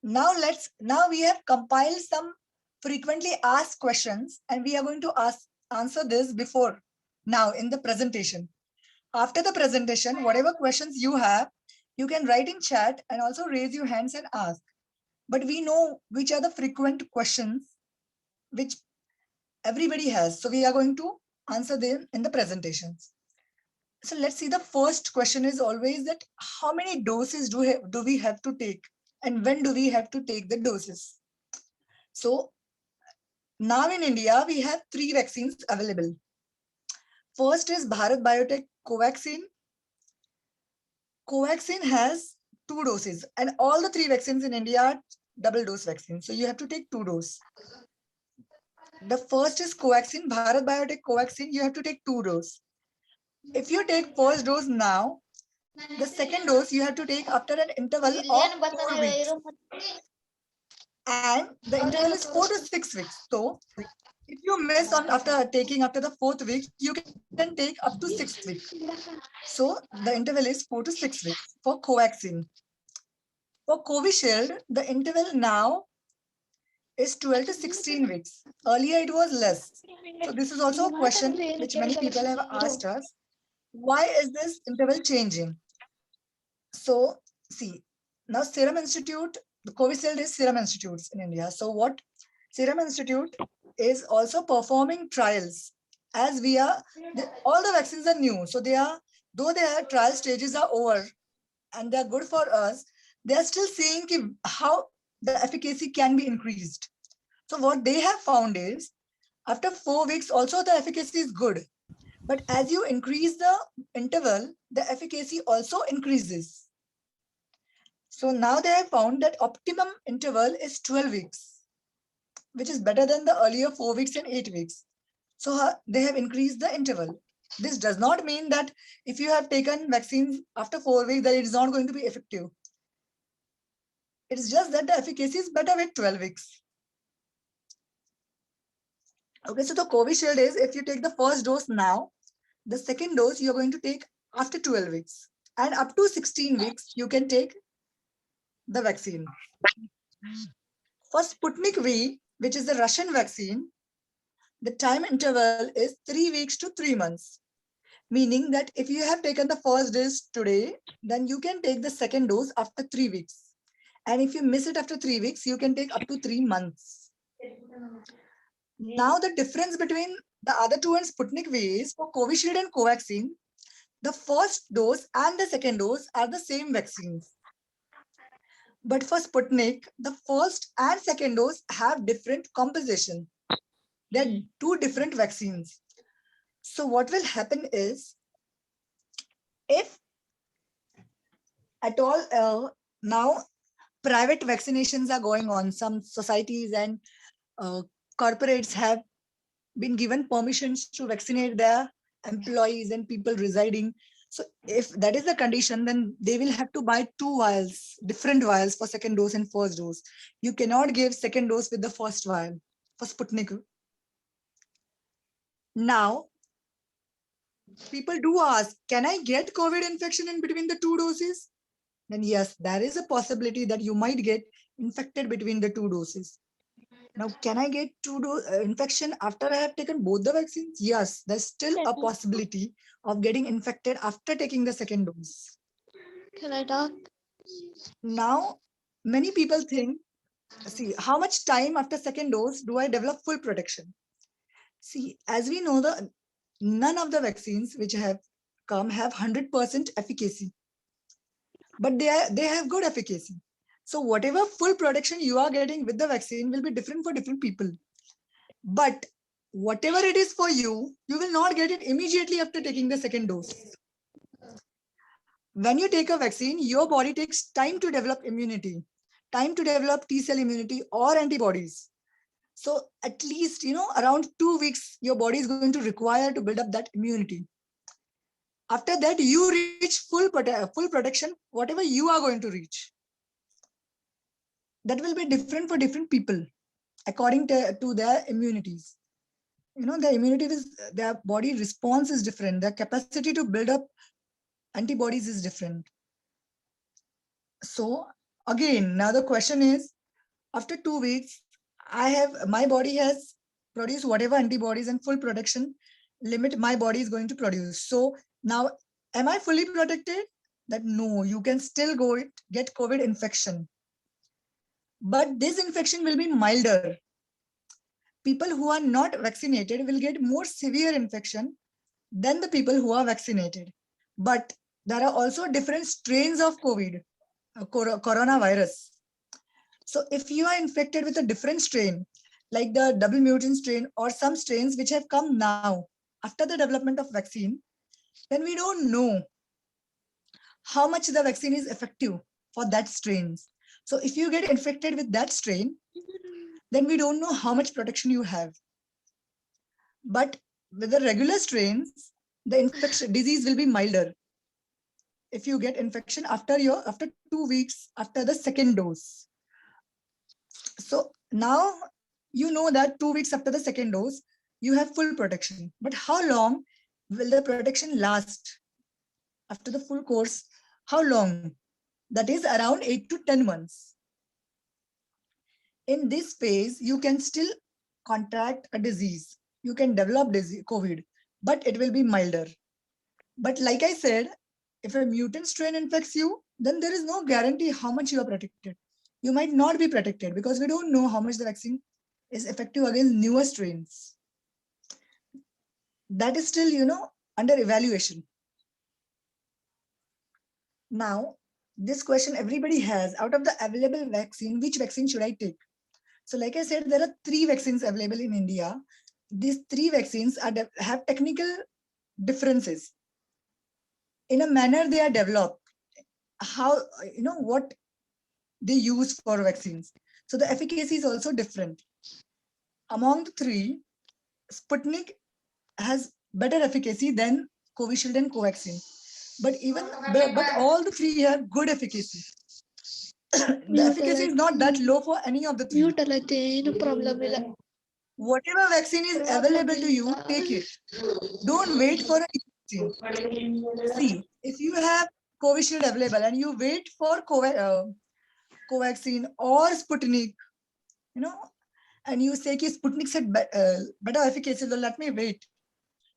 Now we have compiled some frequently asked questions, and we are going to answer this before now in the presentation. After the presentation, whatever questions you have, you can write in chat and also raise your hands and ask. But we know which are the frequent questions which everybody has. So we are going to answer them in the presentations. So let's see. The first question is always that how many doses do we have to take, and when do we have to take the doses? So now in India, we have 3 vaccines available. First is Bharat Biotech Covaxin. Covaxin has 2 doses, and all the 3 vaccines in India are double dose vaccines. So you have to take 2 doses. The first is Covaxin, Bharat Biotech Covaxin. You have to take 2 doses. If you take first dose now, the second dose you have to take after an interval of 4 weeks. And the interval is 4 to 6 weeks. So if you miss on after taking after the 4th week, you can take up to 6th week. So the interval is 4 to 6 weeks for Covaxin. For Covishield, the interval now is 12 to 16 weeks. Earlier it was less. So this is also a question which many people have asked us. Why is this interval changing? So see, now Serum Institute, the Covishield is Serum Institutes in India. So what Serum Institute is also performing trials as we are, all the vaccines are new. So though their trial stages are over and they're good for us, they are still seeing how the efficacy can be increased. So what they have found is after 4 weeks, also the efficacy is good. But as you increase the interval, the efficacy also increases. So now they have found that optimum interval is 12 weeks, which is better than the earlier 4 weeks and 8 weeks. So they have increased the interval. This does not mean that if you have taken vaccines after 4 weeks, that it is not going to be effective. It's just that the efficacy is better with 12 weeks. Okay, so the Covishield is if you take the first dose now, the second dose you're going to take after 12 weeks. And up to 16 weeks, you can take the vaccine. For Sputnik V, which is the Russian vaccine, the time interval is 3 weeks to 3 months. Meaning that if you have taken the first dose today, then you can take the second dose after 3 weeks. And if you miss it after 3 weeks, you can take up to 3 months. Now the difference between the other two and Sputnik V is for Covishield and Covaxin, the first dose and the second dose are the same vaccines. But for Sputnik, the first and second dose have different composition. They're 2 different vaccines. So what will happen is, if at all now private vaccinations are going on, some societies and corporates have been given permissions to vaccinate their employees and people residing. So if that is the condition, then they will have to buy 2 vials, different vials for second dose and first dose. You cannot give second dose with the first vial for Sputnik. Now, people do ask, can I get COVID infection in between the 2 doses? Then yes, there is a possibility that you might get infected between the 2 doses. Now, can I get infection after I have taken both the vaccines? Yes, there's still a possibility of getting infected after taking the second dose. Can I talk? Now, many people think, see, how much time after second dose do I develop full protection? See, as we know, none of the vaccines which have come have 100% efficacy, but they have good efficacy. So whatever full protection you are getting with the vaccine will be different for different people. But whatever it is for you, you will not get it immediately after taking the second dose. When you take a vaccine, your body takes time to develop immunity, time to develop T-cell immunity or antibodies. So at least, around 2 weeks, your body is going to require to build up that immunity. After that, you reach full protection, whatever you are going to reach. That will be different for different people according to their immunities. Their immunity their body response is different. Their capacity to build up antibodies is different. So again, now the question is, after 2 weeks, my body has produced whatever antibodies and full protection limit my body is going to produce. So now, am I fully protected? That no, you can still get COVID infection. But this infection will be milder. People who are not vaccinated will get more severe infection than the people who are vaccinated. But there are also different strains of COVID, coronavirus. So if you are infected with a different strain, like the double mutant strain or some strains which have come now after the development of vaccine, then we don't know how much the vaccine is effective for that strains. So if you get infected with that strain, then we don't know how much protection you have. But with the regular strains, the infection disease will be milder. If you get infection after 2 weeks after the second dose. So now you know that 2 weeks after the second dose, you have full protection. But how long will the protection last after the full course? How long? That is around 8 to 10 months. In this phase, you can still contract a disease. You can develop disease, COVID, but it will be milder. But like I said, if a mutant strain infects you, then there is no guarantee how much you are protected. You might not be protected because we don't know how much the vaccine is effective against newer strains. That is still, under evaluation. Now, this question everybody has, out of the available vaccine, which vaccine should I take? So like I said, there are 3 vaccines available in India. These 3 vaccines have technical differences. In a manner they are developed, how, what they use for vaccines. So the efficacy is also different. Among the 3, Sputnik has better efficacy than Covishield and Covaxin. But all the 3 have good efficacy. The efficacy is not that low for any of the 3. Whatever vaccine is available to you, take it. Don't wait for a vaccine. See, if you have Covishield available and you wait for Covaxin or Sputnik, and you say that Sputnik said better efficacy, so let me wait.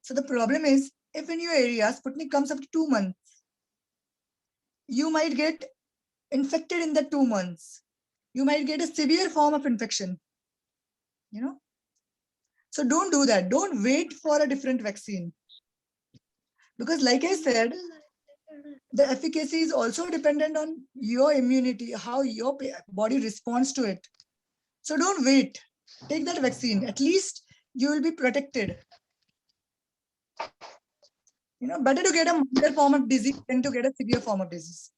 So the problem is, if in your area Sputnik comes after 2 months, you might get infected in the 2 months. You might get a severe form of infection. So don't do that. Don't wait for a different vaccine. Because like I said, the efficacy is also dependent on your immunity, how your body responds to it. So don't wait. Take that vaccine. At least you will be protected. Better to get a milder form of disease than to get a severe form of disease.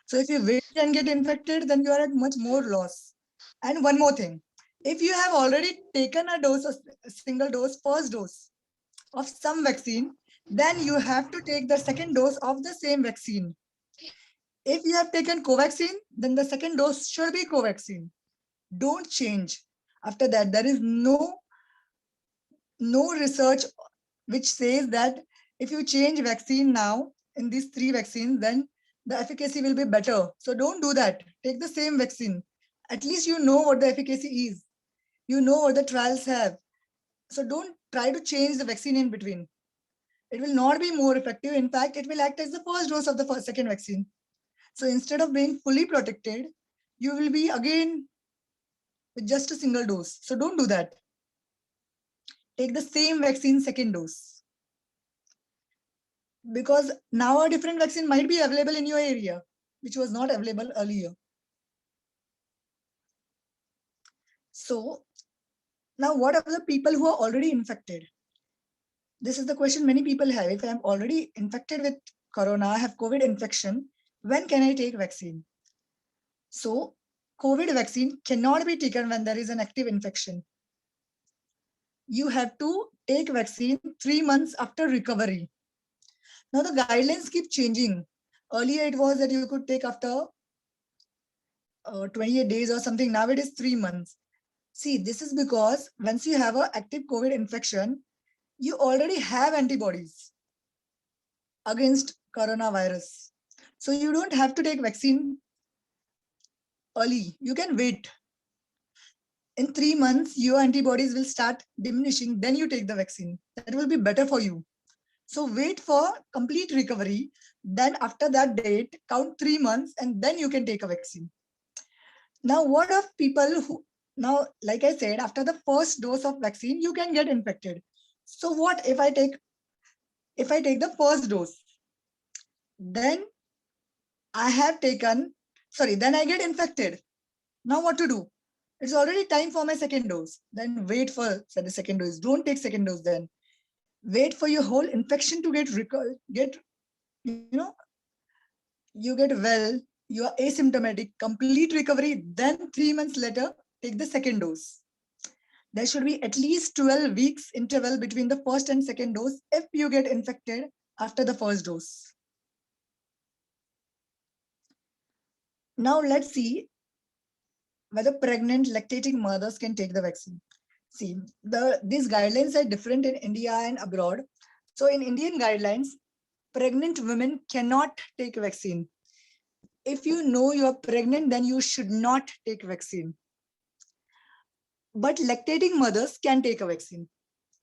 So if you wait and get infected, then you are at much more loss. And one more thing, if you have already taken a single dose, first dose of some vaccine, then you have to take the second dose of the same vaccine. If you have taken Covaxin, then the second dose should be Covaxin. Don't change. After that, there is no research which says that if you change vaccine now in these 3 vaccines, then the efficacy will be better. So don't do that. Take the same vaccine. At least you know what the efficacy is. You know what the trials have. So don't try to change the vaccine in between. It will not be more effective. In fact, it will act as the first dose of the second vaccine. So instead of being fully protected, you will be again with just a single dose. So don't do that. Take the same vaccine second dose. Because now a different vaccine might be available in your area, which was not available earlier. So now what are the people who are already infected? This is the question many people have. If I am already infected with corona, I have COVID infection, when can I take vaccine? So COVID vaccine cannot be taken when there is an active infection. You have to take vaccine 3 months after recovery. Now the guidelines keep changing. Earlier it was that you could take after 28 days or something. Now it is 3 months. See, this is because once you have an active COVID infection, you already have antibodies against coronavirus. So you don't have to take vaccine early. You can wait. In 3 months, your antibodies will start diminishing. Then you take the vaccine. That will be better for you. So wait for complete recovery. Then after that date, count 3 months and then you can take a vaccine. Now, what of people who, now, like I said, after the first dose of vaccine, you can get infected. So what if I take the first dose, then I have taken, sorry, then I get infected. Now what to do? It's already time for my second dose. Then wait for the second dose. Don't take second dose then. Wait for your whole infection to get, you get well, you are asymptomatic, complete recovery. Then 3 months later, take the second dose. There should be at least 12 weeks interval between the first and second dose if you get infected after the first dose. Now let's see whether pregnant lactating mothers can take the vaccine. See, these guidelines are different in India and abroad. So in Indian guidelines, pregnant women cannot take vaccine. If you know you're pregnant, then you should not take vaccine. But lactating mothers can take a vaccine.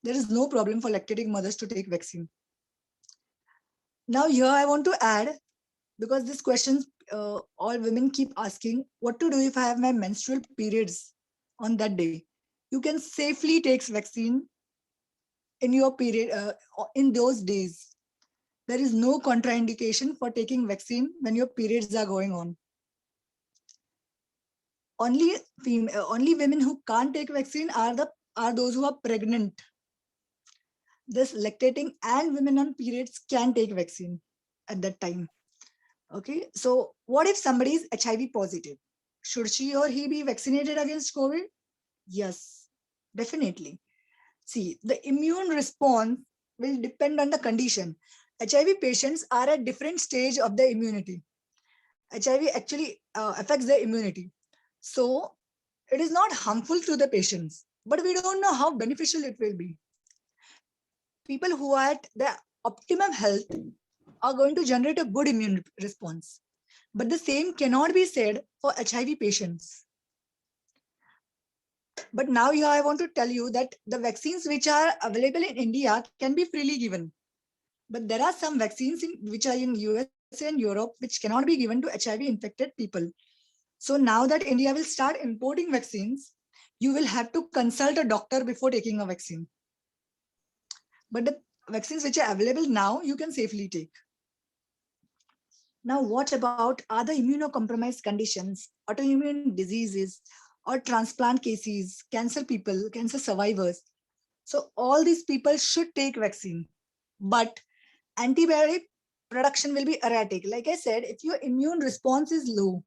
There is no problem for lactating mothers to take vaccine. Now here I want to add, because this question all women keep asking, what to do if I have my menstrual periods on that day? You can safely take vaccine in your period, in those days. There is no contraindication for taking vaccine when your periods are going on. Only women who can't take vaccine are those who are pregnant. This lactating and women on periods can take vaccine at that time. Okay, so what if somebody is HIV positive? Should she or he be vaccinated against COVID? Yes, definitely. See, the immune response will depend on the condition. HIV patients are at different stage of the immunity. HIV actually affects the immunity. So it is not harmful to the patients, but we don't know how beneficial it will be. People who are at the optimum health are going to generate a good immune response. But the same cannot be said for HIV patients. But now here I want to tell you that the vaccines which are available in India can be freely given. But there are some vaccines which are in USA and Europe which cannot be given to HIV infected people. So now that India will start importing vaccines, you will have to consult a doctor before taking a vaccine. But the vaccines which are available now, you can safely take. Now, what about other immunocompromised conditions, autoimmune diseases, or transplant cases, cancer people, cancer survivors? So all these people should take vaccine, but antibiotic production will be erratic. Like I said, if your immune response is low,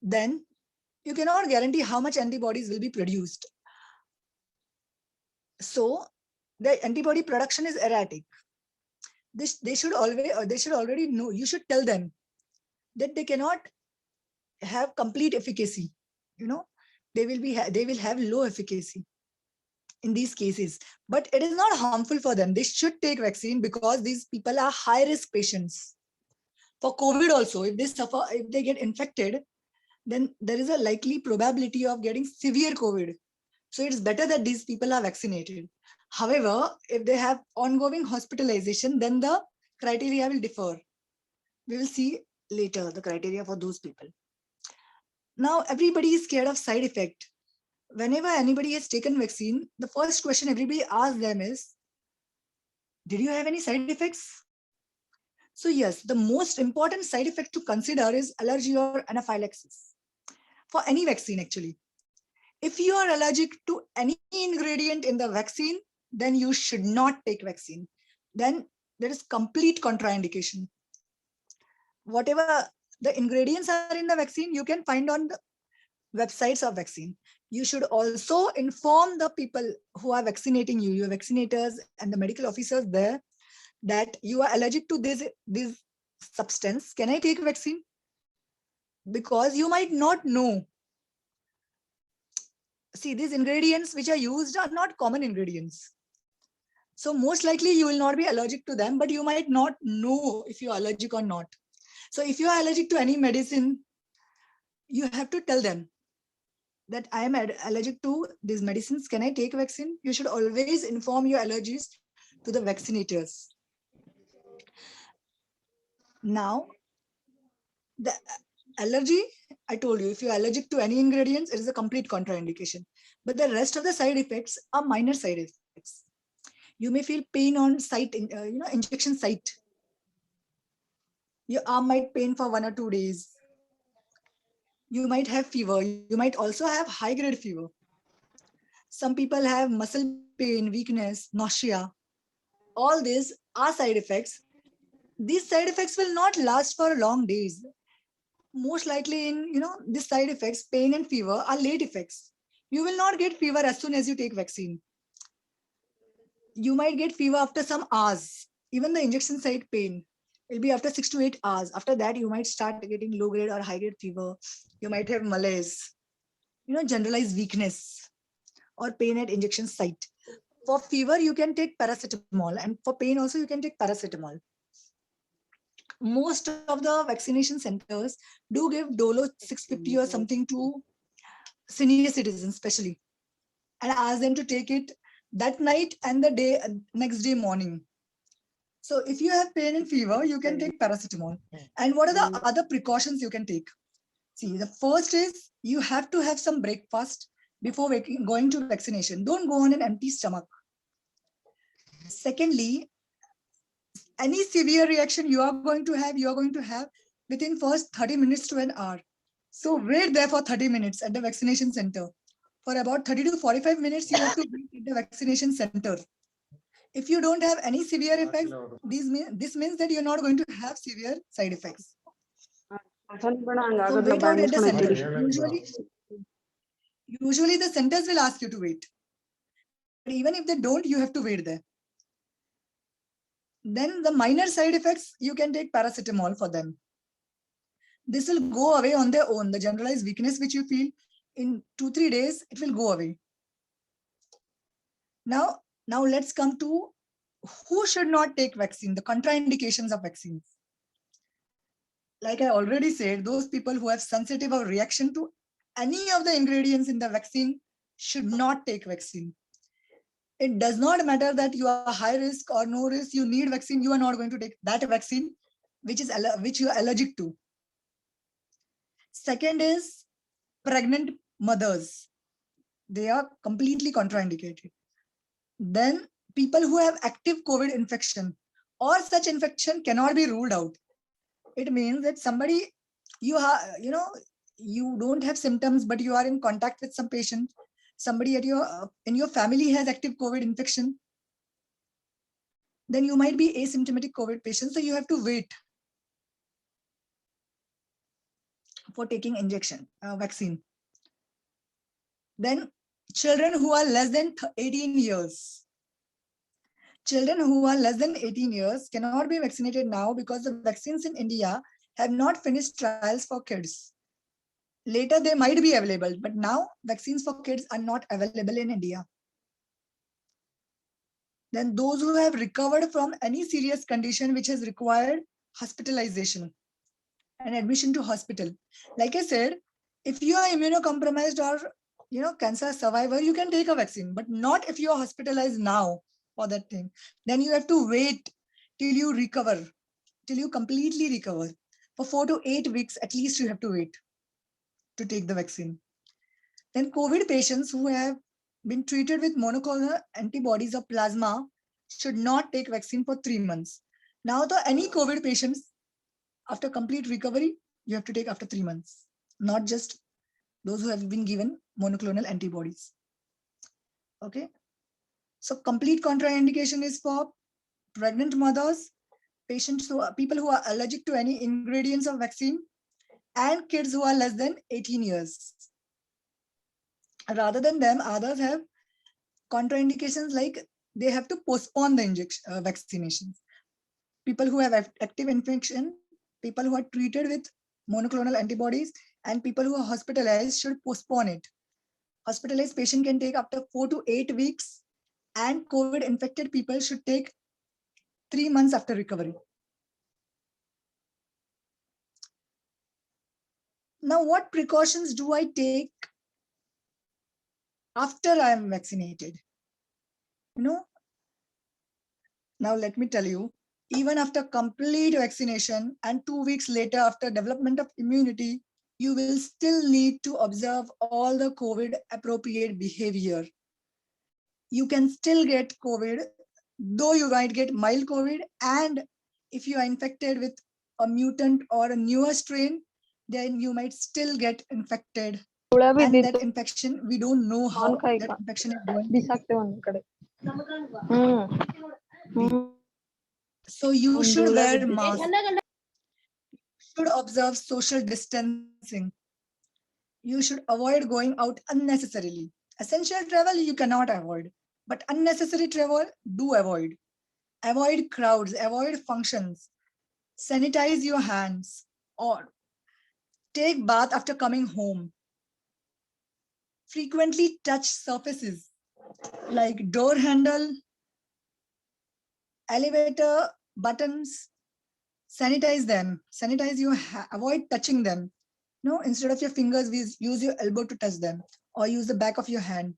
then you cannot guarantee how much antibodies will be produced. So the antibody production is erratic. They should already know. You should tell them that they cannot have complete efficacy. They will have low efficacy in these cases, but it is not harmful for them. They should take vaccine because these people are high risk patients. For COVID also, if they get infected, then there is a likely probability of getting severe COVID. So it's better that these people are vaccinated. However, if they have ongoing hospitalization, then the criteria will differ. We will see later the criteria for those people. Now, everybody is scared of side effect. Whenever anybody has taken vaccine, the first question everybody asks them is, did you have any side effects? So yes, the most important side effect to consider is allergy or anaphylaxis for any vaccine actually. If you are allergic to any ingredient in the vaccine, then you should not take vaccine. Then there is complete contraindication. Whatever the ingredients are in the vaccine, you can find on the websites of vaccine. You should also inform the people who are vaccinating you, your vaccinators and the medical officers there, that you are allergic to this substance. Can I take vaccine? Because you might not know. See, these ingredients which are used are not common ingredients. So most likely you will not be allergic to them, but you might not know if you are allergic or not. So if you are allergic to any medicine, you have to tell them that I am allergic to these medicines. Can I take vaccine? You should always inform your allergies to the vaccinators. Now, the allergy, I told you, if you're allergic to any ingredients, it is a complete contraindication. But the rest of the side effects are minor side effects. You may feel pain on site, injection site. Your arm might pain for 1 or 2 days. You might have fever. You might also have high grade fever. Some people have muscle pain, weakness, nausea. All these are side effects. These side effects will not last for long days. Most likely in, these side effects, pain and fever are late effects. You will not get fever as soon as you take vaccine. You might get fever after some hours. Even the injection site pain will be after 6 to 8 hours. After that, you might start getting low grade or high grade fever. You might have malaise, generalized weakness or pain at injection site. For fever, you can take paracetamol, and for pain also, you can take paracetamol. Most of the vaccination centers do give Dolo 650 or something to senior citizens, especially, and ask them to take it that night and the day next day morning. So if you have pain and fever, you can take paracetamol. And what are the other precautions you can take? See, the first is you have to have some breakfast before going to vaccination. Don't go on an empty stomach. Secondly, any severe reaction you are going to have within first 30 minutes to an hour. So wait there for 30 minutes at the vaccination center. For about 30 to 45 minutes, you have to wait at the vaccination center. If you don't have any severe effects, this means that you're not going to have severe side effects. So wait out at the center. Usually the centers will ask you to wait. But even if they don't, you have to wait there. Then the minor side effects, you can take paracetamol for them. This will go away on their own. The generalized weakness which you feel in 2-3 days, it will go away. Now let's come to who should not take vaccine, the contraindications of vaccines. Like I already said, those people who have sensitive or reaction to any of the ingredients in the vaccine should not take vaccine. It does not matter that you are high risk or no risk, you need vaccine, you are not going to take that vaccine which you are allergic to. Second is pregnant mothers. They are completely contraindicated. Then people who have active COVID infection or such infection cannot be ruled out. It means that somebody, you don't have symptoms, but you are in contact with some patient, somebody in your family has active COVID infection, then you might be asymptomatic COVID patient. So you have to wait for taking vaccine. Then children who are less than 18 years. Children who are less than 18 years cannot be vaccinated now because the vaccines in India have not finished trials for kids. Later, they might be available, but now vaccines for kids are not available in India. Then those who have recovered from any serious condition which has required hospitalization and admission to hospital. Like I said, if you are immunocompromised or cancer survivor, you can take a vaccine, but not if you are hospitalized now for that thing. Then you have to wait till you recover, till you completely recover. For 4 to 8 weeks, at least you have to wait to take the vaccine. Then COVID patients who have been treated with monoclonal antibodies or plasma should not take vaccine for 3 months. Now, any COVID patients, after complete recovery, you have to take after 3 months, not just those who have been given monoclonal antibodies. Okay. So complete contraindication is for pregnant mothers, people who are allergic to any ingredients of vaccine, and kids who are less than 18 years. Rather than them, others have contraindications like they have to postpone the vaccinations. People who have active infection, people who are treated with monoclonal antibodies, and people who are hospitalized should postpone it. Hospitalized patient can take after 4 to 8 weeks, and COVID infected people should take 3 months after recovery. Now, what precautions do I take after I am vaccinated? Now let me tell you, even after complete vaccination and 2 weeks later after development of immunity, you will still need to observe all the COVID appropriate behavior. You can still get COVID, though you might get mild COVID, and if you are infected with a mutant or a newer strain, then you might still get infected. And that infection, we don't know how that infection is going to be. So you should wear mask, should observe social distancing. You should avoid going out unnecessarily. Essential travel you cannot avoid, but unnecessary travel do avoid. Avoid crowds, avoid functions, sanitize your hands, or take bath after coming home. Frequently touch surfaces like door handle, elevator buttons, sanitize them, sanitize your avoid touching them. No, instead of your fingers, use your elbow to touch them or use the back of your hand.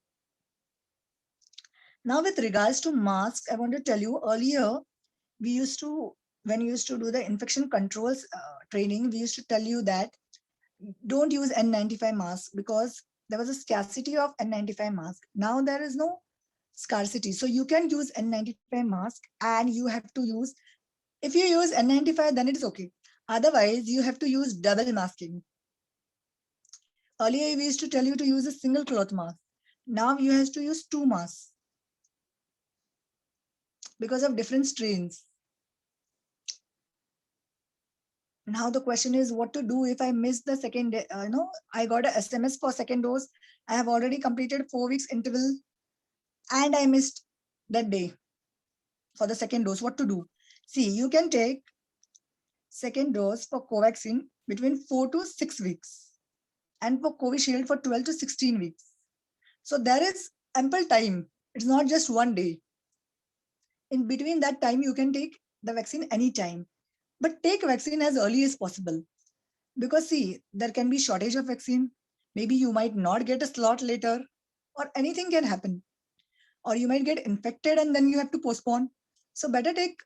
Now, with regards to masks, I want to tell you earlier, when we used to do the infection controls training, we used to tell you that don't use N95 mask because there was a scarcity of N95 mask. Now there is no scarcity. So you can use N95 mask and you have to use, if you use N95, then it is okay. Otherwise, you have to use double masking. Earlier, we used to tell you to use a single cloth mask. Now you have to use 2 masks because of different strains. Now the question is what to do if I miss the second day. I got a SMS for second dose. I have already completed 4 weeks interval and I missed that day for the second dose. What to do? See, you can take second dose for Covaxin between 4 to 6 weeks and for Covishield for 12 to 16 weeks. So there is ample time. It's not just one day. In between that time, you can take the vaccine anytime, but take vaccine as early as possible. Because see, there can be shortage of vaccine. Maybe you might not get a slot later or anything can happen. Or you might get infected and then you have to postpone. So better take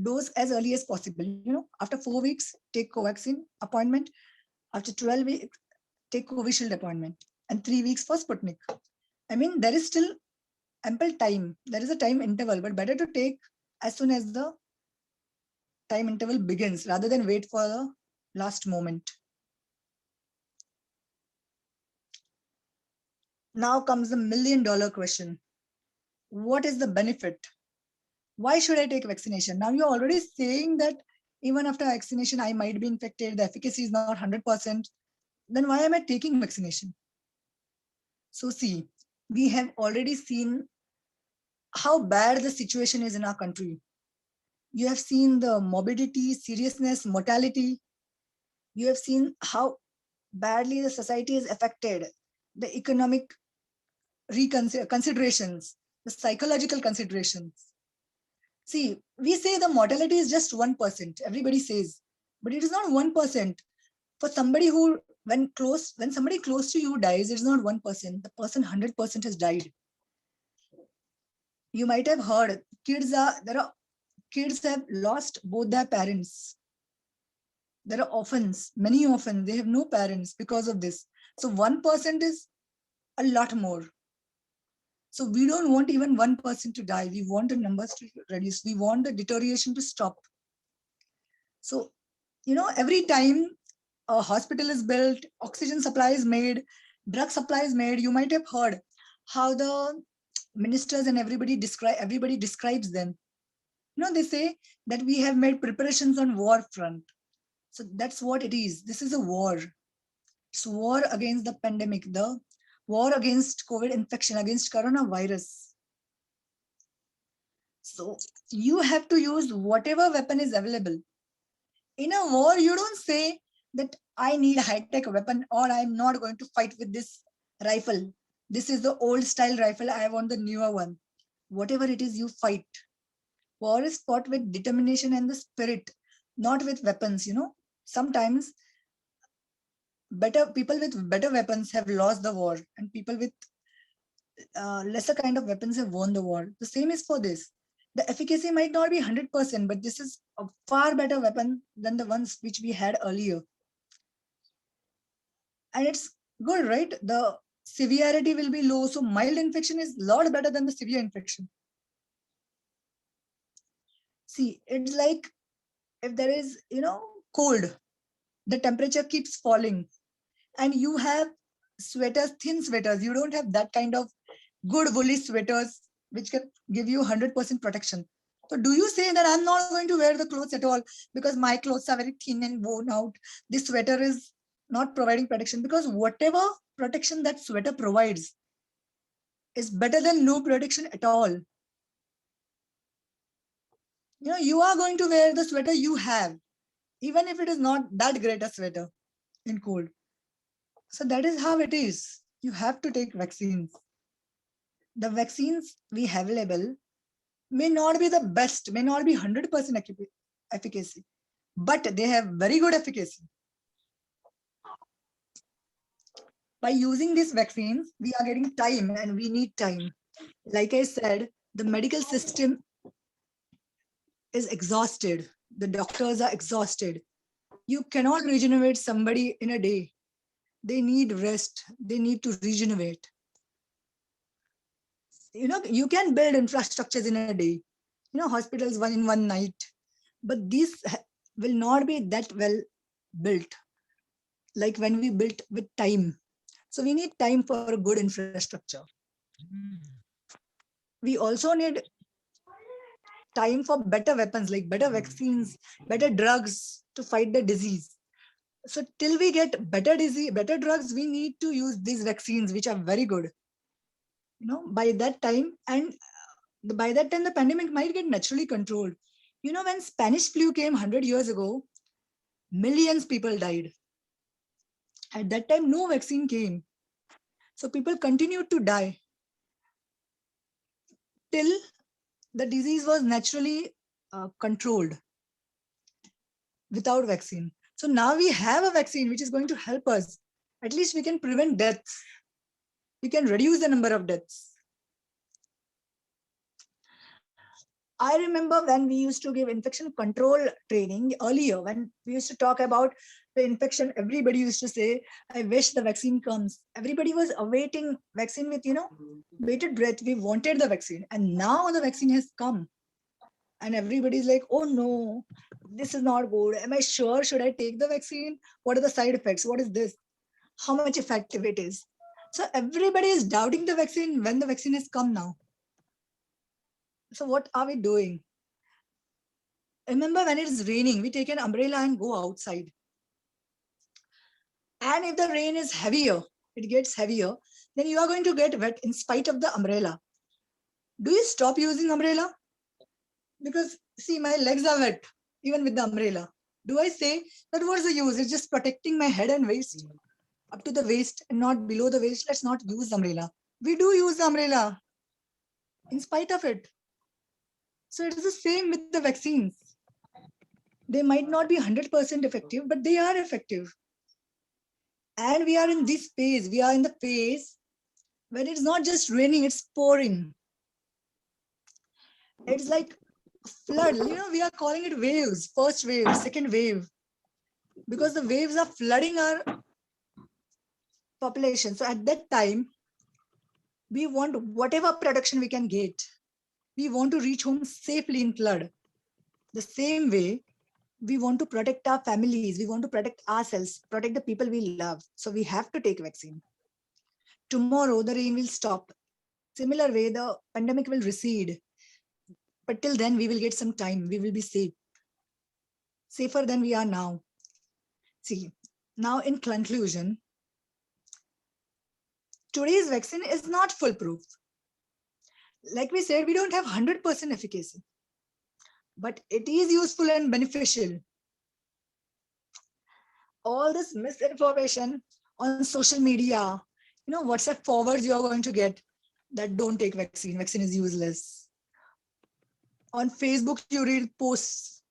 dose as early as possible. After 4 weeks, take Covaxin appointment. After 12 weeks, take Covishield appointment. And 3 weeks for Sputnik. I mean, there is still ample time. There is a time interval, but better to take as soon as the time interval begins rather than wait for the last moment. Now comes the $1 million question. What is the benefit? Why should I take vaccination? Now you're already saying that even after vaccination, I might be infected. The efficacy is not 100%. Then why am I taking vaccination? So see, we have already seen how bad the situation is in our country. You have seen the morbidity, seriousness, mortality. You have seen how badly the society is affected, the economic considerations, the psychological considerations. See, we say the mortality is just 1%. Everybody says, but it is not 1%. For somebody who, when somebody close to you dies, it's not 1%. The person 100% has died. You might have heard kids have lost both their parents. There are orphans, many orphans. They have no parents because of this. So 1% is a lot more. So we don't want even 1% to die. We want the numbers to reduce. We want the deterioration to stop. So, every time a hospital is built, oxygen supply is made, drug supply is made, you might have heard how the ministers and everybody describes them. They say that we have made preparations on war front. So that's what it is. This is a war. It's war against the pandemic, the war against COVID infection, against coronavirus. So you have to use whatever weapon is available. In a war, you don't say that I need a high-tech weapon or I'm not going to fight with this rifle. This is the old style rifle. I want the newer one. Whatever it is, you fight. War is fought with determination and the spirit, not with weapons. Sometimes people with better weapons have lost the war, and people with lesser kind of weapons have won the war. The same is for this. The efficacy might not be 100%, but this is a far better weapon than the ones which we had earlier. And it's good, right? The severity will be low. So mild infection is a lot better than the severe infection. See, it's like if there is, cold, the temperature keeps falling and you have sweaters, thin sweaters. You don't have that kind of good woolly sweaters which can give you 100% protection. So do you say that I'm not going to wear the clothes at all because my clothes are very thin and worn out? This sweater is not providing protection, because whatever protection that sweater provides is better than no protection at all. You are going to wear the sweater you have, even if it is not that great a sweater in cold. So that is how it is. You have to take vaccines. The vaccines we have available may not be the best, may not be 100% efficacy, but they have very good efficacy. By using these vaccines, we are getting time, and we need time. Like I said, the medical system is exhausted. The doctors are exhausted. You cannot regenerate somebody in a day. They need rest. They need to regenerate. You can build infrastructures in a day. Hospitals in one night. But these will not be that well built like when we built with time. So we need time for a good infrastructure. We also need time for better weapons, like better vaccines, better drugs to fight the disease. So till we get better drugs, we need to use these vaccines, which are very good. By that time, the pandemic might get naturally controlled. When Spanish flu came 100 years ago, millions people died. At that time, no vaccine came. So people continued to die till the disease was naturally controlled without vaccine. So now we have a vaccine which is going to help us. At least we can prevent deaths. We can reduce the number of deaths. I remember when we used to give infection control training earlier, when we used to talk about the infection, everybody used to say, I wish the vaccine comes. Everybody was awaiting vaccine with, bated breath. We wanted the vaccine. And now the vaccine has come. And everybody's like, oh no, this is not good. Am I sure? Should I take the vaccine? What are the side effects? What is this? How much effective it is? So everybody is doubting the vaccine when the vaccine has come now. So what are we doing? Remember, when it is raining, we take an umbrella and go outside. And if the rain is heavier, it gets heavier, then you are going to get wet in spite of the umbrella. Do you stop using umbrella? Because see, my legs are wet, even with the umbrella. Do I say that what's the use? It's just protecting my head and waist, up to the waist and not below the waist. Let's not use the umbrella. We do use the umbrella in spite of it. So it is the same with the vaccines. They might not be 100% effective, but they are effective. And we are in this phase. We are in the phase when it's not just raining, it's pouring. It's like flood. We are calling it waves. First wave, second wave. Because the waves are flooding our population. So at that time, we want whatever protection we can get. We want to reach home safely in flood. The same way, we want to protect our families. We want to protect ourselves, protect the people we love. So we have to take vaccine. Tomorrow, the rain will stop. Similar way, the pandemic will recede. But till then, we will get some time. We will be safe. Safer than we are now. See, now in conclusion, today's vaccine is not foolproof. Like we said, we don't have 100% efficacy. But it is useful and beneficial. All this misinformation on social media, WhatsApp forwards you are going to get that don't take vaccine. Vaccine is useless. On Facebook, you read posts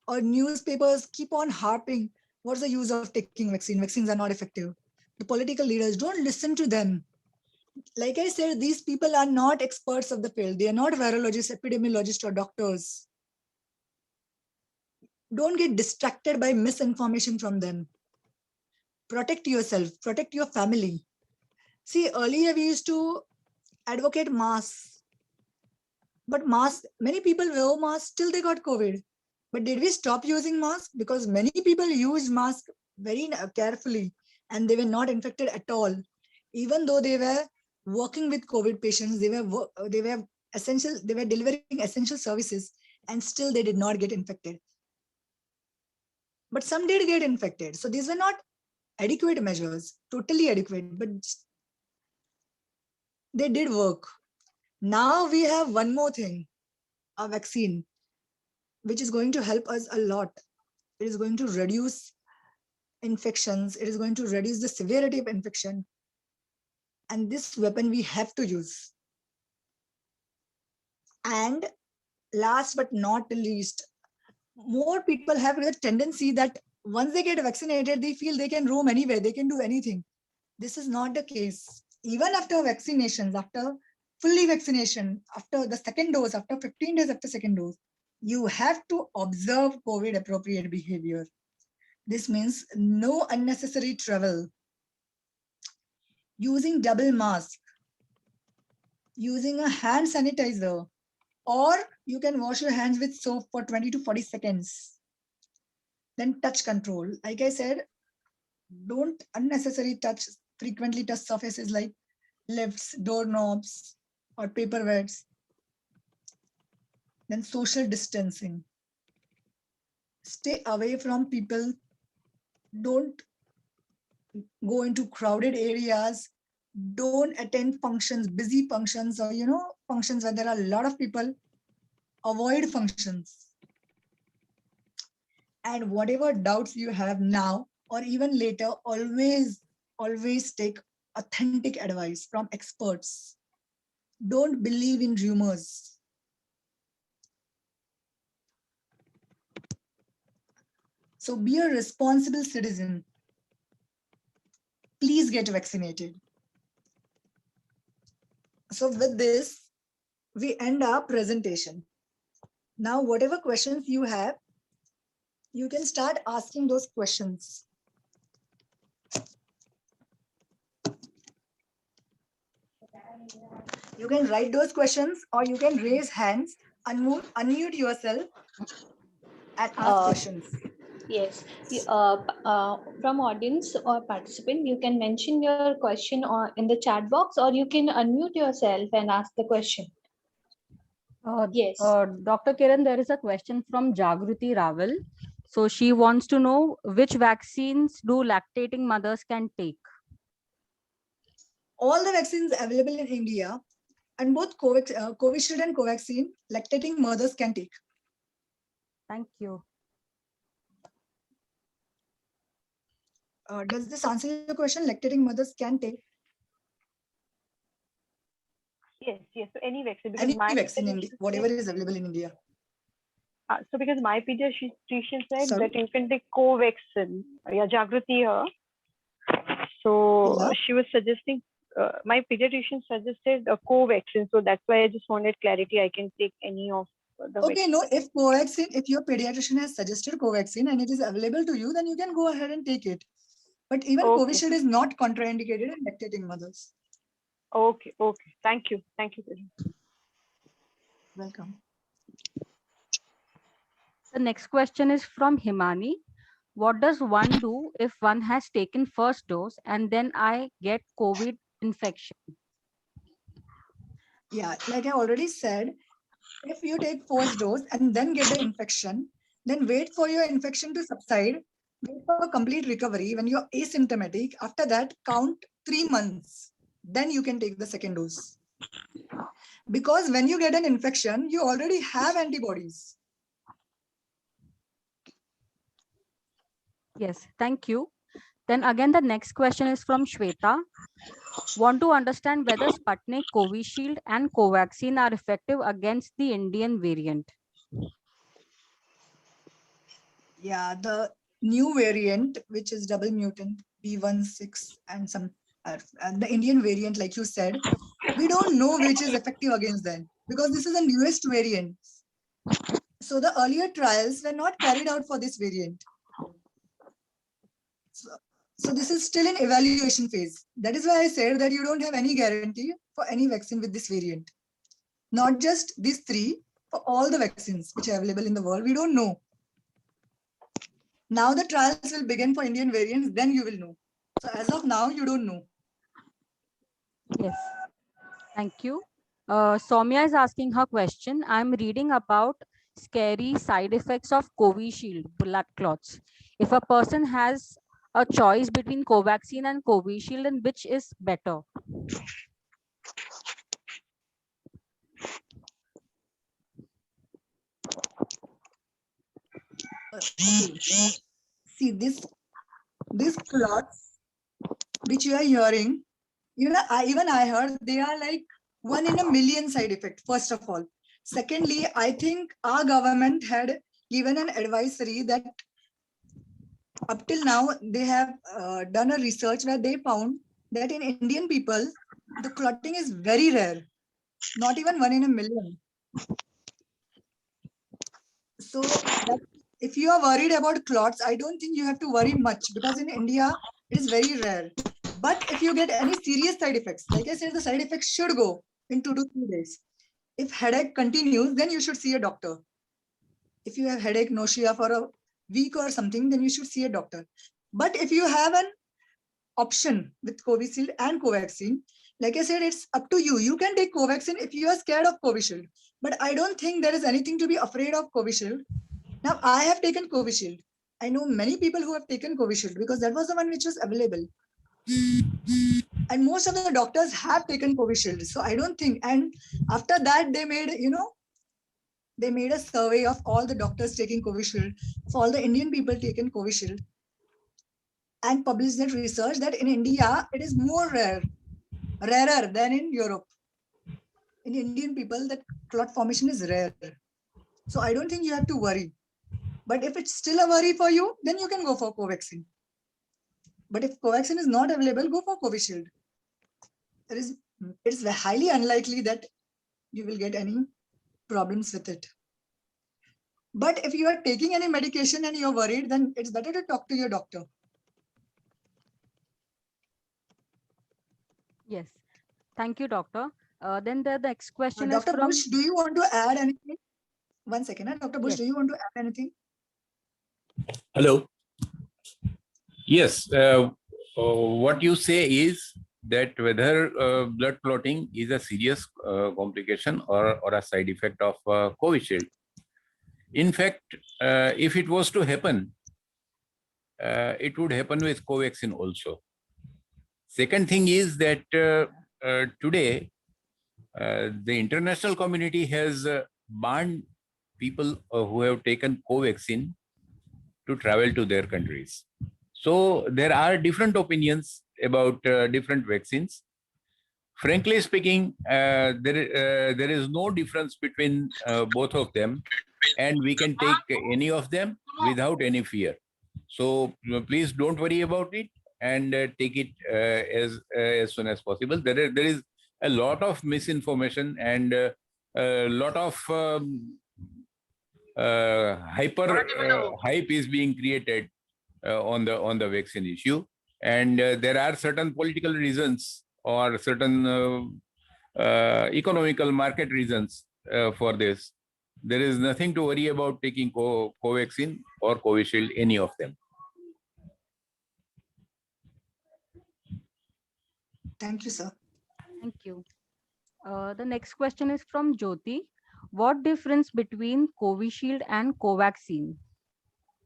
or newspapers keep on harping What's the use of taking vaccine? Vaccines are not effective. The political leaders, don't listen to them. Like I said, these people are not experts of the field. They are not virologists, epidemiologists, or doctors. Don't get distracted by misinformation from them. Protect yourself, protect your family. See, earlier we used to advocate masks, but masks, many people wear masks till they got COVID. But did we stop using masks? Because many people used masks very carefully and they were not infected at all. Even though they were working with COVID patients, they were essential, they were delivering essential services, and still they did not get infected. But some did get infected. So these were not adequate measures, totally adequate, but they did work. Now we have one more thing, a vaccine, which is going to help us a lot. It is going to reduce infections. It is going to reduce the severity of infection. And this weapon we have to use. And last but not least, more people have the tendency that once they get vaccinated, they feel they can roam anywhere, they can do anything. This is not the case. Even after vaccinations, after fully vaccination, after the second dose, after 15 days after second dose, you have to observe COVID appropriate behavior. This means no unnecessary travel, using double mask, using a hand sanitizer, or you can wash your hands with soap for 20 to 40 seconds. Then touch control. Like I said, don't unnecessarily frequently touch surfaces like lifts, doorknobs, or paperweights. Then social distancing. Stay away from people. Don't go into crowded areas. Don't attend functions, busy functions, or functions where there are a lot of people. Avoid functions. And whatever doubts you have now or even later, always take authentic advice from experts. Don't believe in rumors. So be a responsible citizen. Please get vaccinated. So with this, we end our presentation. Now, whatever questions you have, you can start asking those questions. You can write those questions or you can raise hands, unmute yourself and ask questions. Yes, from audience or participant, you can mention your question or in the chat box, or you can unmute yourself and ask the question. Yes. Dr. Kiran, there is a question from Jagruti Raval. So she wants to know which vaccines do lactating mothers can take? All the vaccines available in India, and both Covishield and Covaxin, lactating mothers can take. Thank you. Does this answer your question? Lactating mothers can take? Yes. So any vaccine. Any vaccine, in whatever is available in India. So because my pediatrician said that you can take Covaxin. Yeah, Jagruti here. So yeah. She was suggesting, my pediatrician suggested a Covaxin. So that's why I just wanted clarity. I can take any of the vaccine. No, if Covaxin, if your pediatrician has suggested Covaxin and it is available to you, then you can go ahead and take it. But even Covishield is not contraindicated in lactating mothers. Okay. Thank you. Welcome. The next question is from Himani. What does one do if one has taken first dose and then I get COVID infection? Yeah, like I already said, if you take first dose and then get the infection, then wait for your infection to subside, wait for a complete recovery. When you're asymptomatic, after that, count 3 months. Then you can take the second dose. Because when you get an infection, you already have antibodies. Yes, thank you. Then again, the next question is from Shweta. Want to understand whether Sputnik, Covishield and Covaxin are effective against the Indian variant. Yeah, the new variant, which is double mutant B16 and and the Indian variant, like you said, we don't know which is effective against them because this is the newest variant. So the earlier trials were not carried out for this variant. So this is still in evaluation phase. That is why I said that you don't have any guarantee for any vaccine with this variant. Not just these three, for all the vaccines which are available in the world, we don't know. Now the trials will begin for Indian variants, then you will know. So as of now, you don't know. Yes. Thank you. Soumya is asking her question. I'm reading about scary side effects of Covishield, blood clots. If a person has a choice between Covaxin and Covishield, then which is better? Okay. See these clots which you are hearing, even I heard they are like 1 in a million side effect, first of all. Secondly, I think our government had given an advisory that up till now they have done a research where they found that in Indian people, the clotting is very rare, not even 1 in a million. So that if you are worried about clots, I don't think you have to worry much because in India, it is very rare. But if you get any serious side effects, like I said, the side effects should go in 2 to 3 days. If headache continues, then you should see a doctor. If you have headache, nausea for a week or something, then you should see a doctor. But if you have an option with Covishield and Covaxin, like I said, it's up to you. You can take Covaxin if you are scared of Covishield. But I don't think there is anything to be afraid of Covishield. Now, I have taken Covishield. I know many people who have taken Covishield because that was the one which was available. And most of the doctors have taken Covishield. So I don't think, and after that, they made, they made a survey of all the doctors taking Covishield, of all the Indian people taking Covishield, and published that research that in India, it is more rarer than in Europe. In Indian people, that clot formation is rare. So I don't think you have to worry. But if it's still a worry for you, then you can go for Covaxin. But if Covaxin is not available, go for Covishield. It's highly unlikely that you will get any problems with it. But if you are taking any medication and you're worried, then it's better to talk to your doctor. Yes. Thank you, doctor. Then the next question is Dr. from... Bush, do you want to add anything? One second, Dr. Bush, Yes. do you want to add anything? Hello. Yes, what you say is that whether blood clotting is a serious complication or a side effect of Covishield. In fact, if it was to happen, it would happen with Covaxin also. Second thing is that today, the international community has banned people who have taken Covaxin to travel to their countries. So there are different opinions about different vaccines. Frankly speaking, there is no difference between both of them, and we can take any of them without any fear. So please don't worry about it and take it as soon as possible. There is a lot of misinformation and a lot of hype is being created on the vaccine issue, and there are certain political reasons or certain economical market reasons for this. There is nothing to worry about taking Covaxin or Covishield, any of them. Thank you, sir. Thank you. The next question is from Jyoti. What difference between Covishield and Covaxin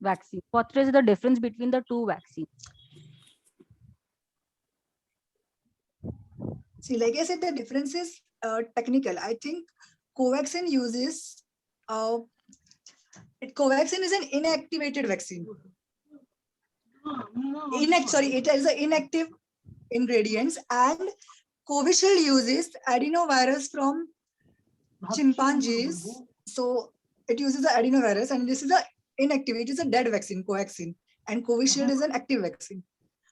vaccine? What is the difference between the two vaccines? See, like I said, the difference is technical. I think Covaxin uses, Covaxin is an inactivated vaccine. It has an inactive ingredients, and Covishield uses adenovirus from chimpanzees. So it uses the adenovirus, and this is a inactive, it is a dead vaccine, Covaxin. and Covishield is an active vaccine.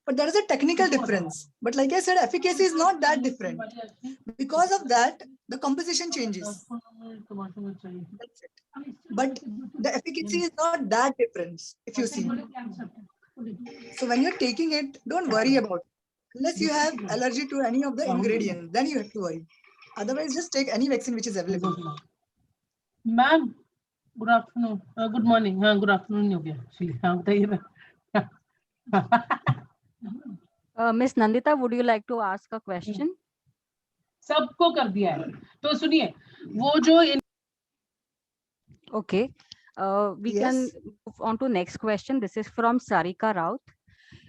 But there is a technical difference. But like I said, efficacy is not that different. Because of that, the composition changes. That's it. But the efficacy is not that different, if you see. So when you're taking it, don't worry about it. Unless you have allergy to any of the ingredients, then you have to worry. Otherwise, just take any vaccine which is available. Ma'am, good afternoon. Good morning. Good afternoon हो गया actually. हाँ बताइए ma'am. Miss Nandita, would you like to ask a question? सबको कर दिया है. तो सुनिए, वो जो Okay. We Yes. can move on to next question. This is from Sarika Raut.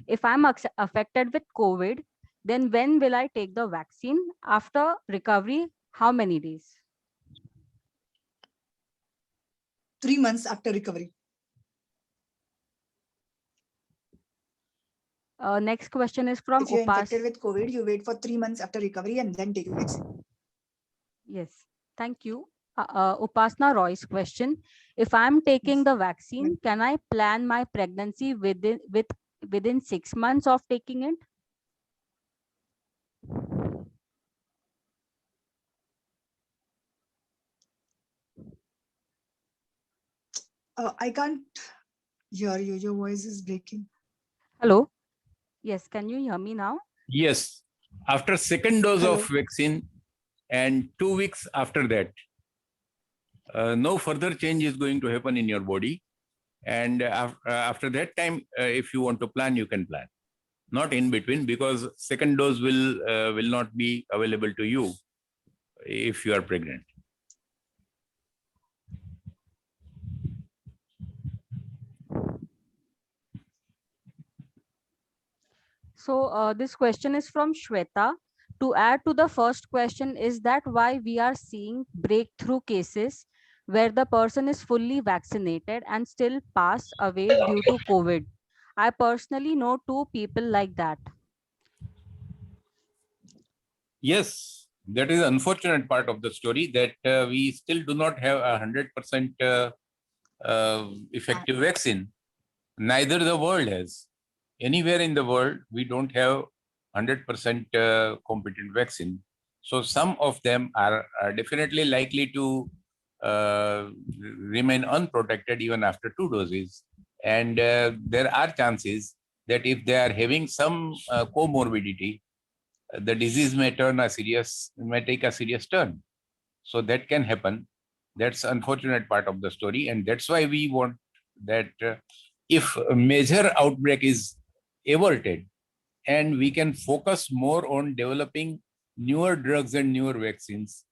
If I'm affected with COVID, then when will I take the vaccine? After recovery, how many days? 3 months after recovery. Next question is from If you're Upas. infected with COVID, you wait for 3 months after recovery and then take the vaccine. Yes, thank you. Upasna Roy's question: if I'm taking the vaccine, can I plan my pregnancy within 6 months of taking it? I can't hear you. Your voice is breaking. Hello. Yes, can you hear me now? Yes, after second dose of Hello. vaccine and 2 weeks after that, no further change is going to happen in your body. And after that time, if you want to plan, you can plan. Not in between, because second dose will not be available to you if you are pregnant. So this question is from Shweta. To add to the first question, is that why we are seeing breakthrough cases where the person is fully vaccinated and still pass away due to COVID? I personally know 2 people like that. Yes, that is an unfortunate part of the story, that we still do not have 100% effective vaccine. Neither the world has. Anywhere in the world, we don't have 100% competent vaccine. So some of them are definitely likely to remain unprotected even after 2 doses. And there are chances that if they are having some comorbidity, the disease may take a serious turn. So that can happen. That's unfortunate part of the story. And that's why we want that if a major outbreak is averted and we can focus more on developing newer drugs and newer vaccines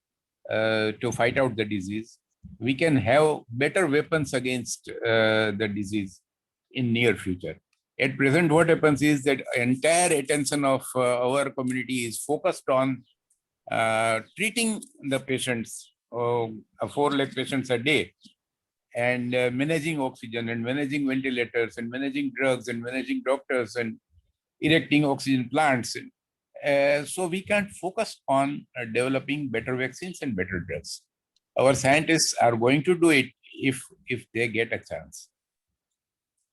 to fight out the disease, we can have better weapons against the disease in near future. At present, what happens is that entire attention of our community is focused on treating the patients, 4 lakh patients a day, and managing oxygen and managing ventilators and managing drugs and managing doctors and erecting oxygen plants. So we can't focus on developing better vaccines and better drugs. Our scientists are going to do it if they get a chance.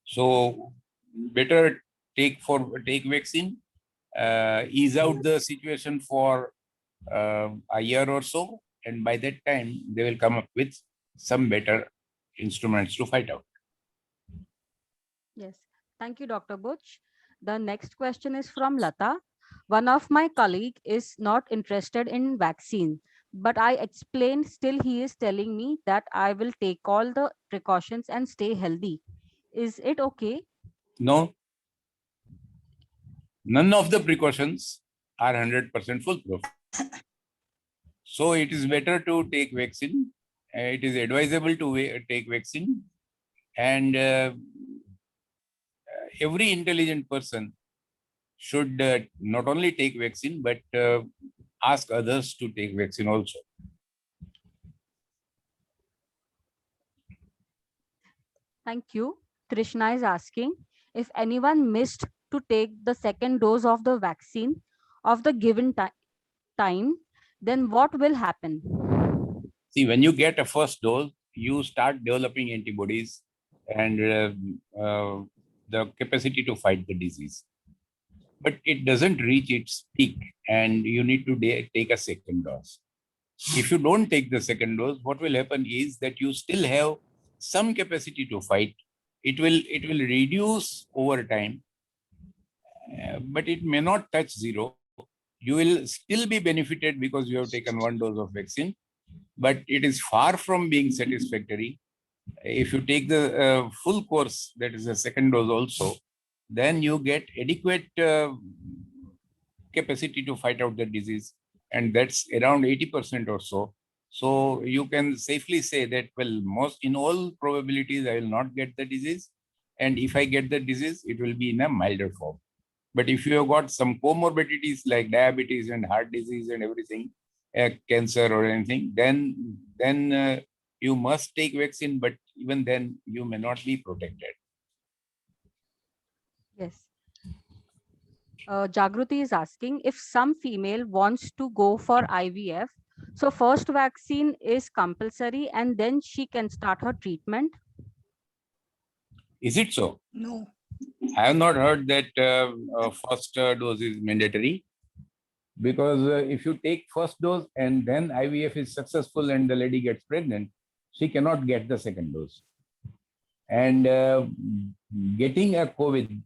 So better take vaccine, ease out the situation for a year or so, and by that time they will come up with some better instruments to fight out. Yes, thank you, Dr. Butch. The next question is from Lata. One of my colleague is not interested in vaccine, but I explained, still he is telling me that I will take all the precautions and stay healthy. Is it okay? No, none of the precautions are 100% foolproof. So it is better to take vaccine. It is advisable to take vaccine, and every intelligent person should not only take vaccine but ask others to take vaccine also. Thank you. Trishna is asking if anyone missed to take the second dose of the vaccine of the given time, then what will happen? See, when you get a first dose, you start developing antibodies, and the capacity to fight the disease. But it doesn't reach its peak and you need to take a second dose. If you don't take the second dose, what will happen is that you still have some capacity to fight. It will reduce over time, but it may not touch zero. You will still be benefited because you have taken one dose of vaccine, but it is far from being satisfactory. If you take the full course, that is the second dose also, then you get adequate capacity to fight out the disease, and that's around 80% or so. So you can safely say that, well, in all probabilities, I will not get the disease. And if I get the disease, it will be in a milder form. But if you have got some comorbidities like diabetes and heart disease and everything, cancer or anything, then you must take vaccine, but even then you may not be protected. Yes. Jagruti is asking if some female wants to go for IVF. So first vaccine is compulsory and then she can start her treatment. Is it so? No. I have not heard that first dose is mandatory, because if you take first dose and then IVF is successful and the lady gets pregnant, she cannot get the second dose. And getting a COVID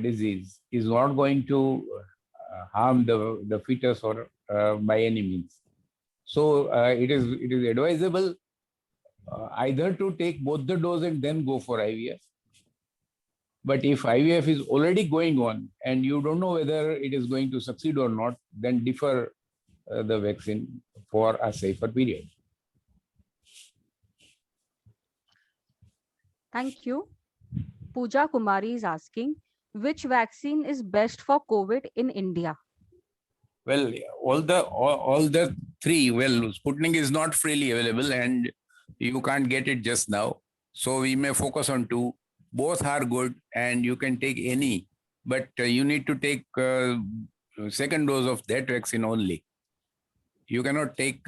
disease is not going to harm the fetus or by any means. So it is advisable either to take both the dose and then go for IVF. But if IVF is already going on and you don't know whether it is going to succeed or not, then defer the vaccine for a safer period. Thank you. Pooja Kumari is asking, which vaccine is best for COVID in India? Well, all the three. Well, Sputnik is not freely available and you can't get it just now. So we may focus on two. Both are good and you can take any, but you need to take second dose of that vaccine only. You cannot take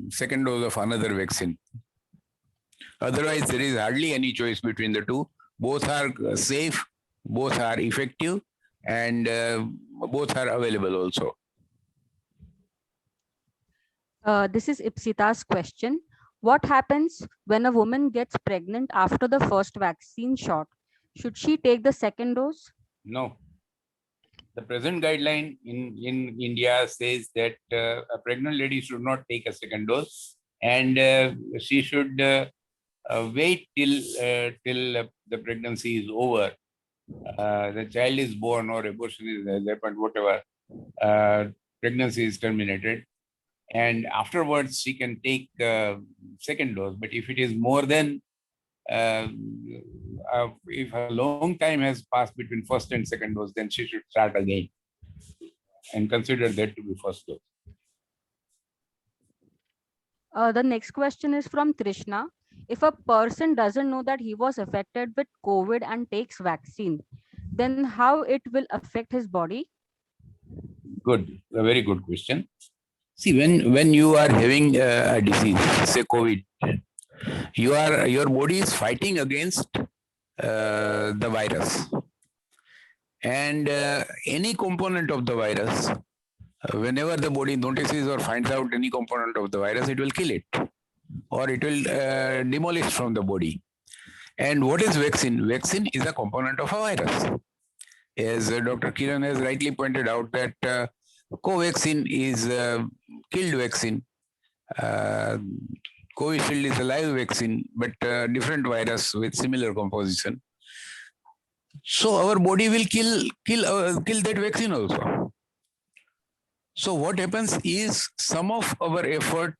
second dose of another vaccine. Otherwise, there is hardly any choice between the two. Both are safe, both are effective, and both are available also. This is Ipsita's question. What happens when a woman gets pregnant after the first vaccine shot? Should she take the second dose? No. The present guideline in India says that a pregnant lady should not take a second dose, and she should wait till the pregnancy is over. The child is born or abortion is happened, whatever, pregnancy is terminated. And afterwards, she can take second dose. But if it is more than, if a long time has passed between first and second dose, then she should start again and consider that to be first dose. The next question is from Trishna. If a person doesn't know that he was affected with COVID and takes vaccine, then how it will affect his body? Good, a very good question. See, when you are having a disease, say COVID, your body is fighting against the virus, and any component of the virus, whenever the body notices or finds out any component of the virus, it will kill it, or it will demolish from the body. And what is vaccine? Vaccine is a component of a virus. As Dr. Kiran has rightly pointed out, that Covaxin is killed vaccine. Covishield is a live vaccine, but different virus with similar composition. So our body will kill that vaccine also. So what happens is some of our effort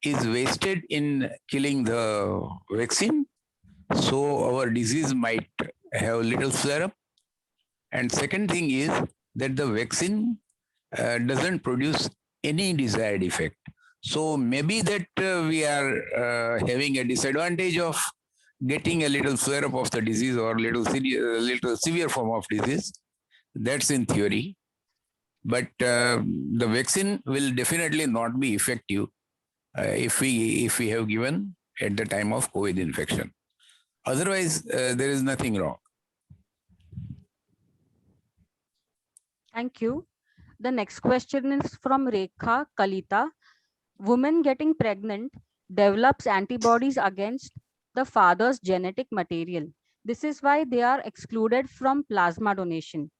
is wasted in killing the vaccine. So our disease might have little flare up. And second thing is that the vaccine doesn't produce any desired effect. So maybe that we are having a disadvantage of getting a little flare up of the disease or little severe form of disease. That's in theory. But the vaccine will definitely not be effective if we have given at the time of COVID infection. Otherwise, there is nothing wrong. Thank you. The next question is from Rekha Kalita. Woman getting pregnant develops antibodies against the father's genetic material. This is why they are excluded from plasma donation.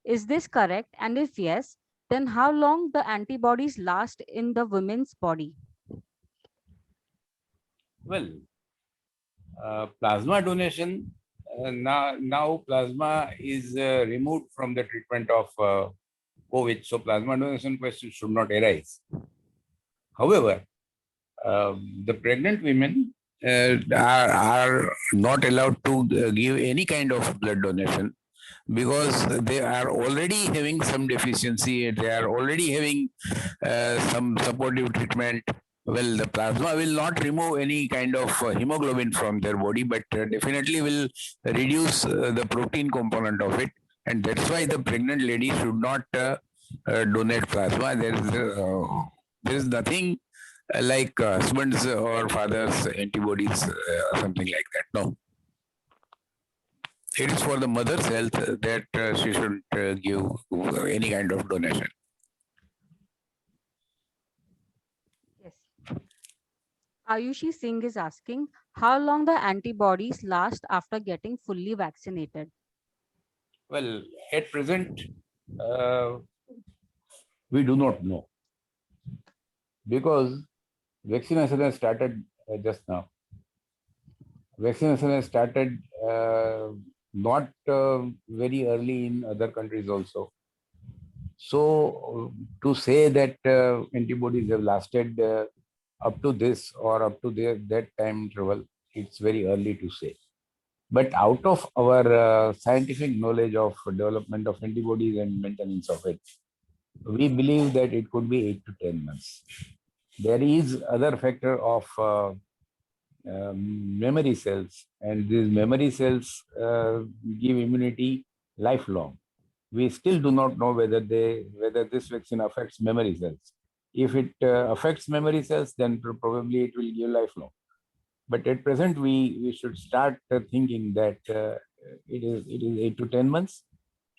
Is this correct? And if yes, then how long the antibodies last in the woman's body? Well, plasma donation, now plasma is removed from the treatment of COVID, so plasma donation question should not arise. However, the pregnant women are not allowed to give any kind of blood donation because they are already having some deficiency, they are already having some supportive treatment. Well, the plasma will not remove any kind of hemoglobin from their body, but definitely will reduce the protein component of it. And that's why the pregnant lady should not donate plasma. There is nothing like husbands or fathers antibodies, something like that. No. It is for the mother's health that she should give any kind of donation. Yes. Ayushi Singh is asking, how long the antibodies last after getting fully vaccinated? Well, at present, we do not know because vaccination has started just now. Vaccination has started not very early in other countries also. So to say that antibodies have lasted up to this or up to that time interval, it's very early to say. But out of our scientific knowledge of development of antibodies and maintenance of it, we believe that it could be 8 to 10 months. There is other factor of memory cells, and these memory cells give immunity lifelong. We still do not know whether this vaccine affects memory cells. If it affects memory cells, then probably it will give lifelong. But at present, we should start thinking that it is 8 to 10 months,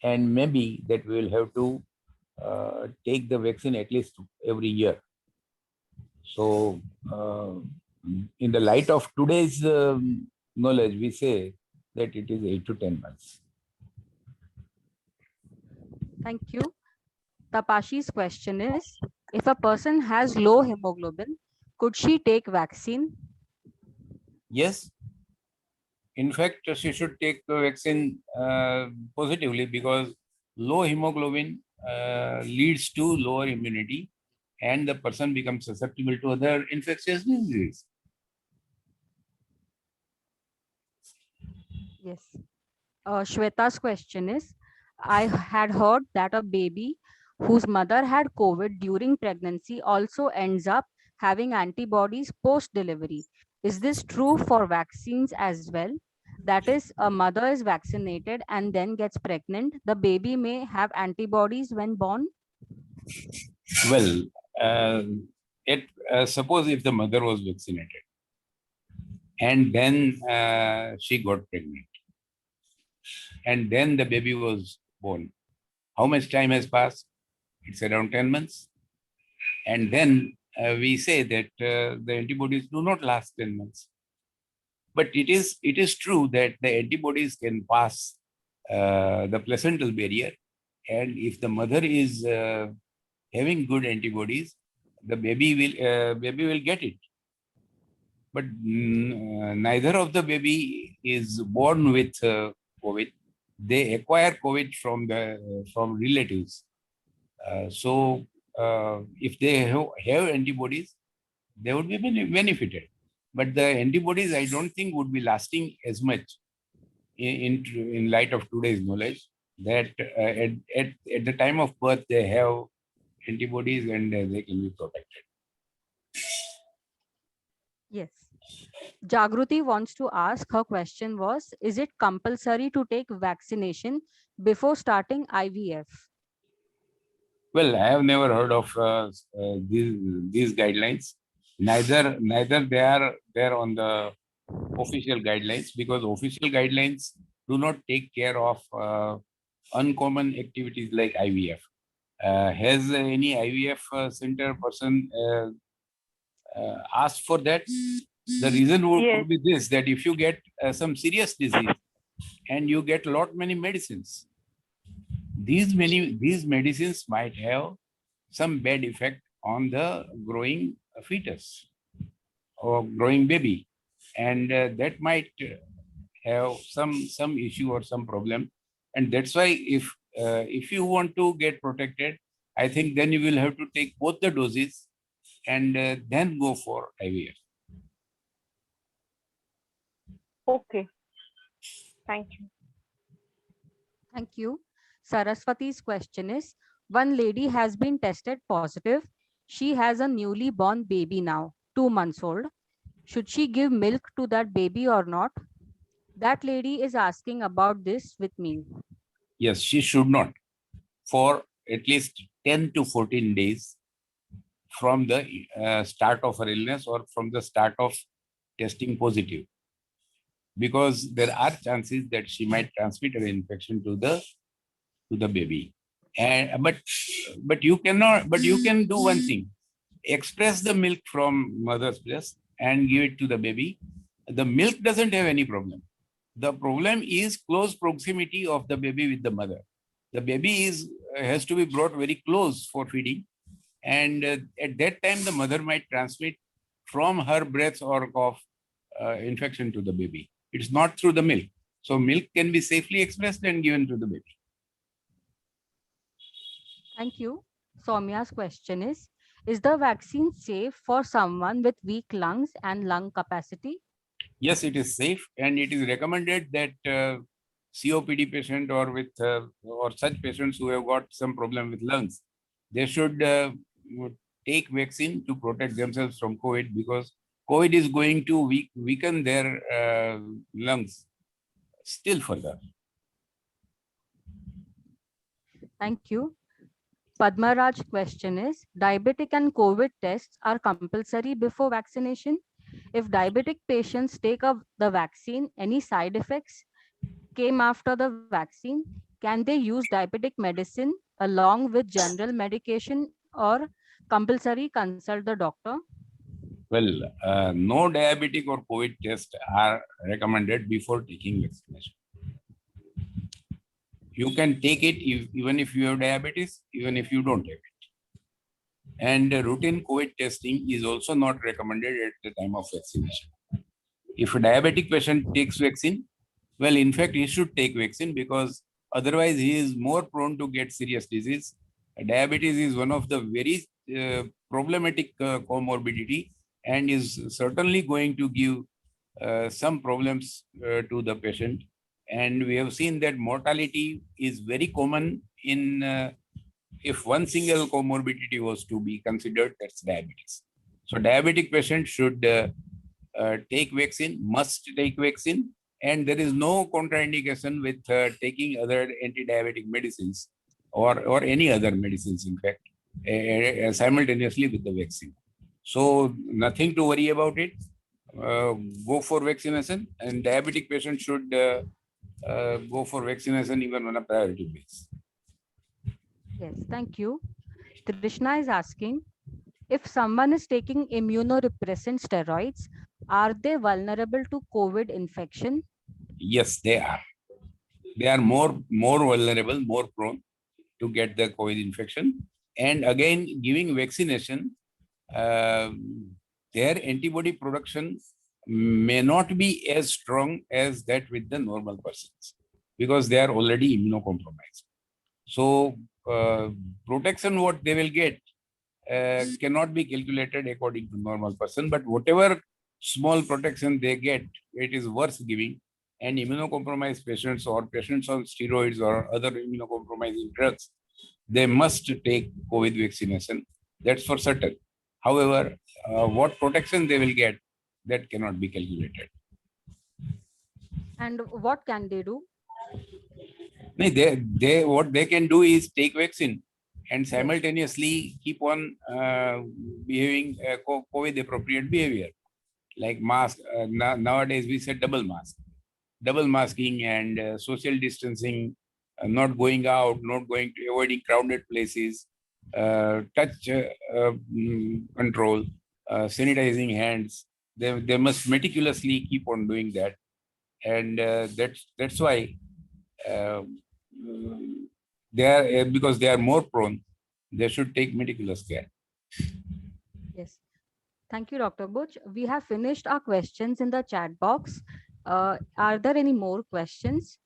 and maybe that we will have to take the vaccine at least every year. So, in the light of today's knowledge, we say that it is 8 to 10 months. Thank you. Tapashi's question is, if a person has low hemoglobin, could she take vaccine? Yes. In fact, she should take the vaccine positively because low hemoglobin leads to lower immunity and the person becomes susceptible to other infectious diseases. Yes. Shweta's question is, I had heard that a baby whose mother had COVID during pregnancy also ends up having antibodies post-delivery. Is this true for vaccines as well? That is, a mother is vaccinated and then gets pregnant. The baby may have antibodies when born? Well, suppose if the mother was vaccinated and then she got pregnant and then the baby was born, how much time has passed? It's around 10 months. And then we say that the antibodies do not last 10 months. But it is true that the antibodies can pass the placental barrier. And if the mother is having good antibodies, the baby will get it. But neither of the baby is born with COVID. They acquire COVID from relatives. So if they have antibodies, they would be benefited. But the antibodies, I don't think, would be lasting as much in light of today's knowledge that at the time of birth, they have antibodies and they can be protected. Yes. Jagruti wants to ask, her question was, is it compulsory to take vaccination before starting IVF? Well, I have never heard of these guidelines. Neither they are there on the official guidelines because official guidelines do not take care of uncommon activities like IVF. Has any IVF center person asked for that? The reason would, Yes. could be this, that if you get some serious disease and you get many medicines, these medicines might have some bad effect on the growing fetus or growing baby, and that might have some issue or some problem. And that's why if you want to get protected, I think then you will have to take both the doses and then go for IVF. Okay. Thank you. Thank you. Saraswati's question is, one lady has been tested positive. She has a newly born baby now, 2 months old. Should she give milk to that baby or not? That lady is asking about this with me. Yes, she should not, for at least 10 to 14 days from the start of her illness or from the start of testing positive, because there are chances that she might transmit an infection to the baby. And but you can do one thing: express the milk from mother's breast and give it to the baby. The milk doesn't have any problem. The problem is close proximity of the baby with the mother. The baby has to be brought very close for feeding, and at that time the mother might transmit from her breath or cough infection to the baby. It's not through the milk. So milk can be safely expressed and given to the baby. Thank you. Soumya's question is the vaccine safe for someone with weak lungs and lung capacity? Yes, it is safe, and it is recommended that COPD patient or with or such patients who have got some problem with lungs, they should take vaccine to protect themselves from COVID, because COVID is going to weaken their lungs still further. Thank you. Padmaraj's question is, diabetic and COVID tests are compulsory before vaccination. If diabetic patients take up the vaccine, any side effects came after the vaccine, can they use diabetic medicine along with general medication or compulsory consult the doctor? Well, no diabetic or COVID test are recommended before taking vaccination. You can take it even if you have diabetes, even if you don't have it. And routine COVID testing is also not recommended at the time of vaccination. If a diabetic patient takes vaccine, well, in fact, he should take vaccine, because otherwise he is more prone to get serious disease. Diabetes is one of the very problematic comorbidity, and is certainly going to give some problems to the patient. And we have seen that mortality is very common in if one single comorbidity was to be considered, that's diabetes. So diabetic patients should take vaccine, must take vaccine, and there is no contraindication with taking other anti-diabetic medicines or any other medicines, in fact, simultaneously with the vaccine. So nothing to worry about it. Go for vaccination, and diabetic patients should go for vaccination even on a priority basis. Yes, thank you. Trishna is asking, if someone is taking immunorepressant steroids, are they vulnerable to COVID infection? Yes, they are. They are more vulnerable, more prone to get the COVID infection. And again, giving vaccination, their antibody production may not be as strong as that with the normal persons, because they are already immunocompromised. So protection what they will get cannot be calculated according to normal person, but whatever small protection they get, it is worth giving. And immunocompromised patients or patients on steroids or other immunocompromising drugs, they must take COVID vaccination. That's for certain. However, what protection they will get, that cannot be calculated. And what can they do? They what they can do is take vaccine and simultaneously keep on behaving COVID appropriate behavior, like mask. Nowadays we said double masking and social distancing, not going out, not going to avoiding crowded places, touch control, sanitizing hands. They must meticulously keep on doing that, and that's why they are because they are more prone. They should take meticulous care. Yes. Thank you, Dr. Butch. We have finished our questions in the chat box. Are there any more questions?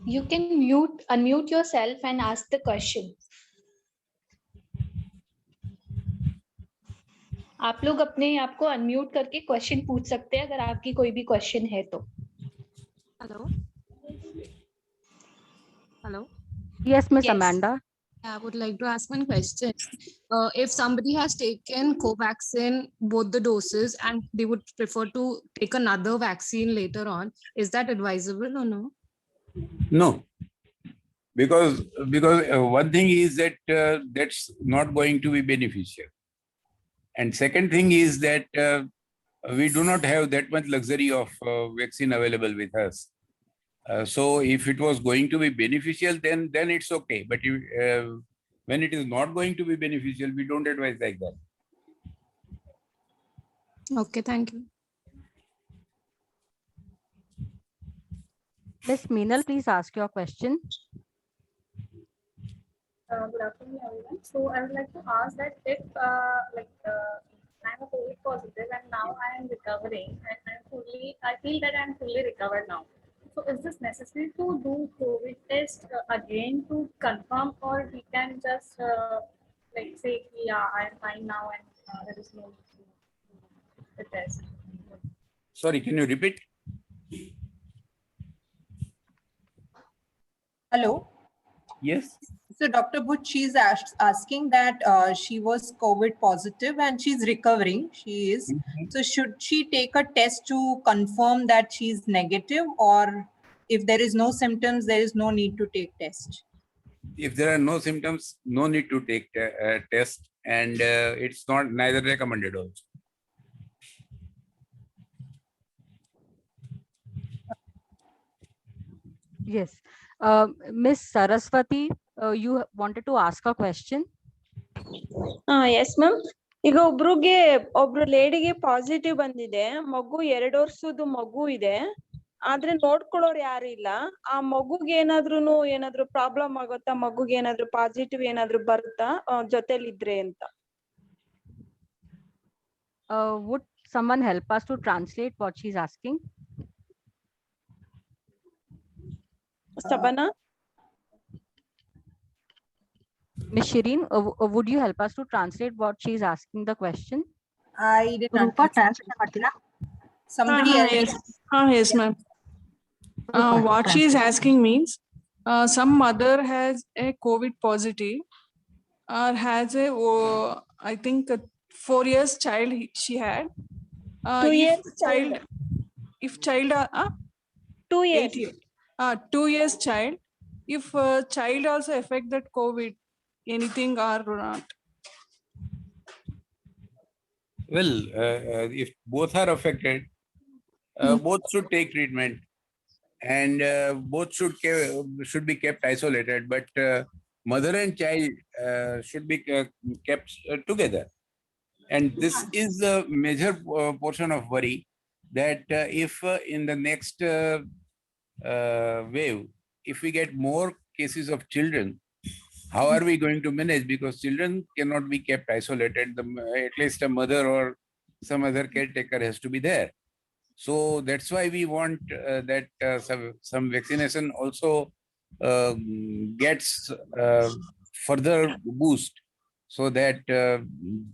You can unmute yourself and ask the question. आप लोग अपने आप को unmute करके question पूछ सकते हैं अगर आपकी कोई भी क्वेश्चन है तो. Hello. Hello. Yes, Miss Yes. Amanda. I would like to ask one question. If somebody has taken Covaxin, both the doses, and they would prefer to take another vaccine later on, is that advisable or no? No, because one thing is that that's not going to be beneficial, and second thing is that we do not have that much luxury of vaccine available with us. So if it was going to be beneficial, then it's okay. But when it is not going to be beneficial, we don't advise like that. Okay, thank you. Miss Meenal, please ask your question. Good afternoon, everyone. So I would like to ask that if I'm a COVID positive and now I am recovering and I feel that I'm fully recovered now. So is this necessary to do COVID test again to confirm, or we can just say, yeah, I'm fine now and there is no need to do the test? Sorry, can you repeat? Hello. Yes. So Dr. Butch, she's asking that she was COVID positive and she's recovering. She is. So should she take a test to confirm that she's negative, or if there is no symptoms, there is no need to take test? If there are no symptoms, no need to take test, and it's neither recommended also. Yes. Miss Saraswati, you wanted to ask a question? Yes, ma'am. ಈಗ ಒಬ್ರು ಲೇಡಿಗೆ positive ಬಂದಿದೆ, ಮಗು 2 ವರ್ಷದ ಮಗು ಇದೆ, ಆದ್ರೆ ನೋಡ್ಕೊಳ್ಳೋರು ಯಾರು ಇಲ್ಲ. ಆ ಮಗುಗೆ ಏನಾದ್ರೂ ಪ್ರಾಬ್ಲಮ್ ಆಗುತ್ತಾ? ಮಗುಗೆ ಏನಾದ್ರೂ ಪಾಸಿಟಿವ್ ಏನಾದ್ರೂ ಬರುತ್ತಾ ಜೊತೆಲಿದ್ರೆ ಅಂತ? Would someone help us to translate what she's asking? Sabana? Miss Shireen, would you help us to translate what she's asking the question? I did not. Somebody else. Yes. Yes, ma'am. What she is asking means some mother has a COVID positive or has a, I think, 4 years child she had. 2 years child. If child 2 years. 8 years. 2 years child. If child also affect that COVID, anything or not? Well, if both are affected, both should take treatment, and both should be kept isolated. But mother and child should be kept together. And this is a major portion of worry, that if in the next wave, if we get more cases of children, how are we going to manage? Because children cannot be kept isolated. At least a mother or some other caretaker has to be there. So that's why we want that some vaccination also gets further boost, so that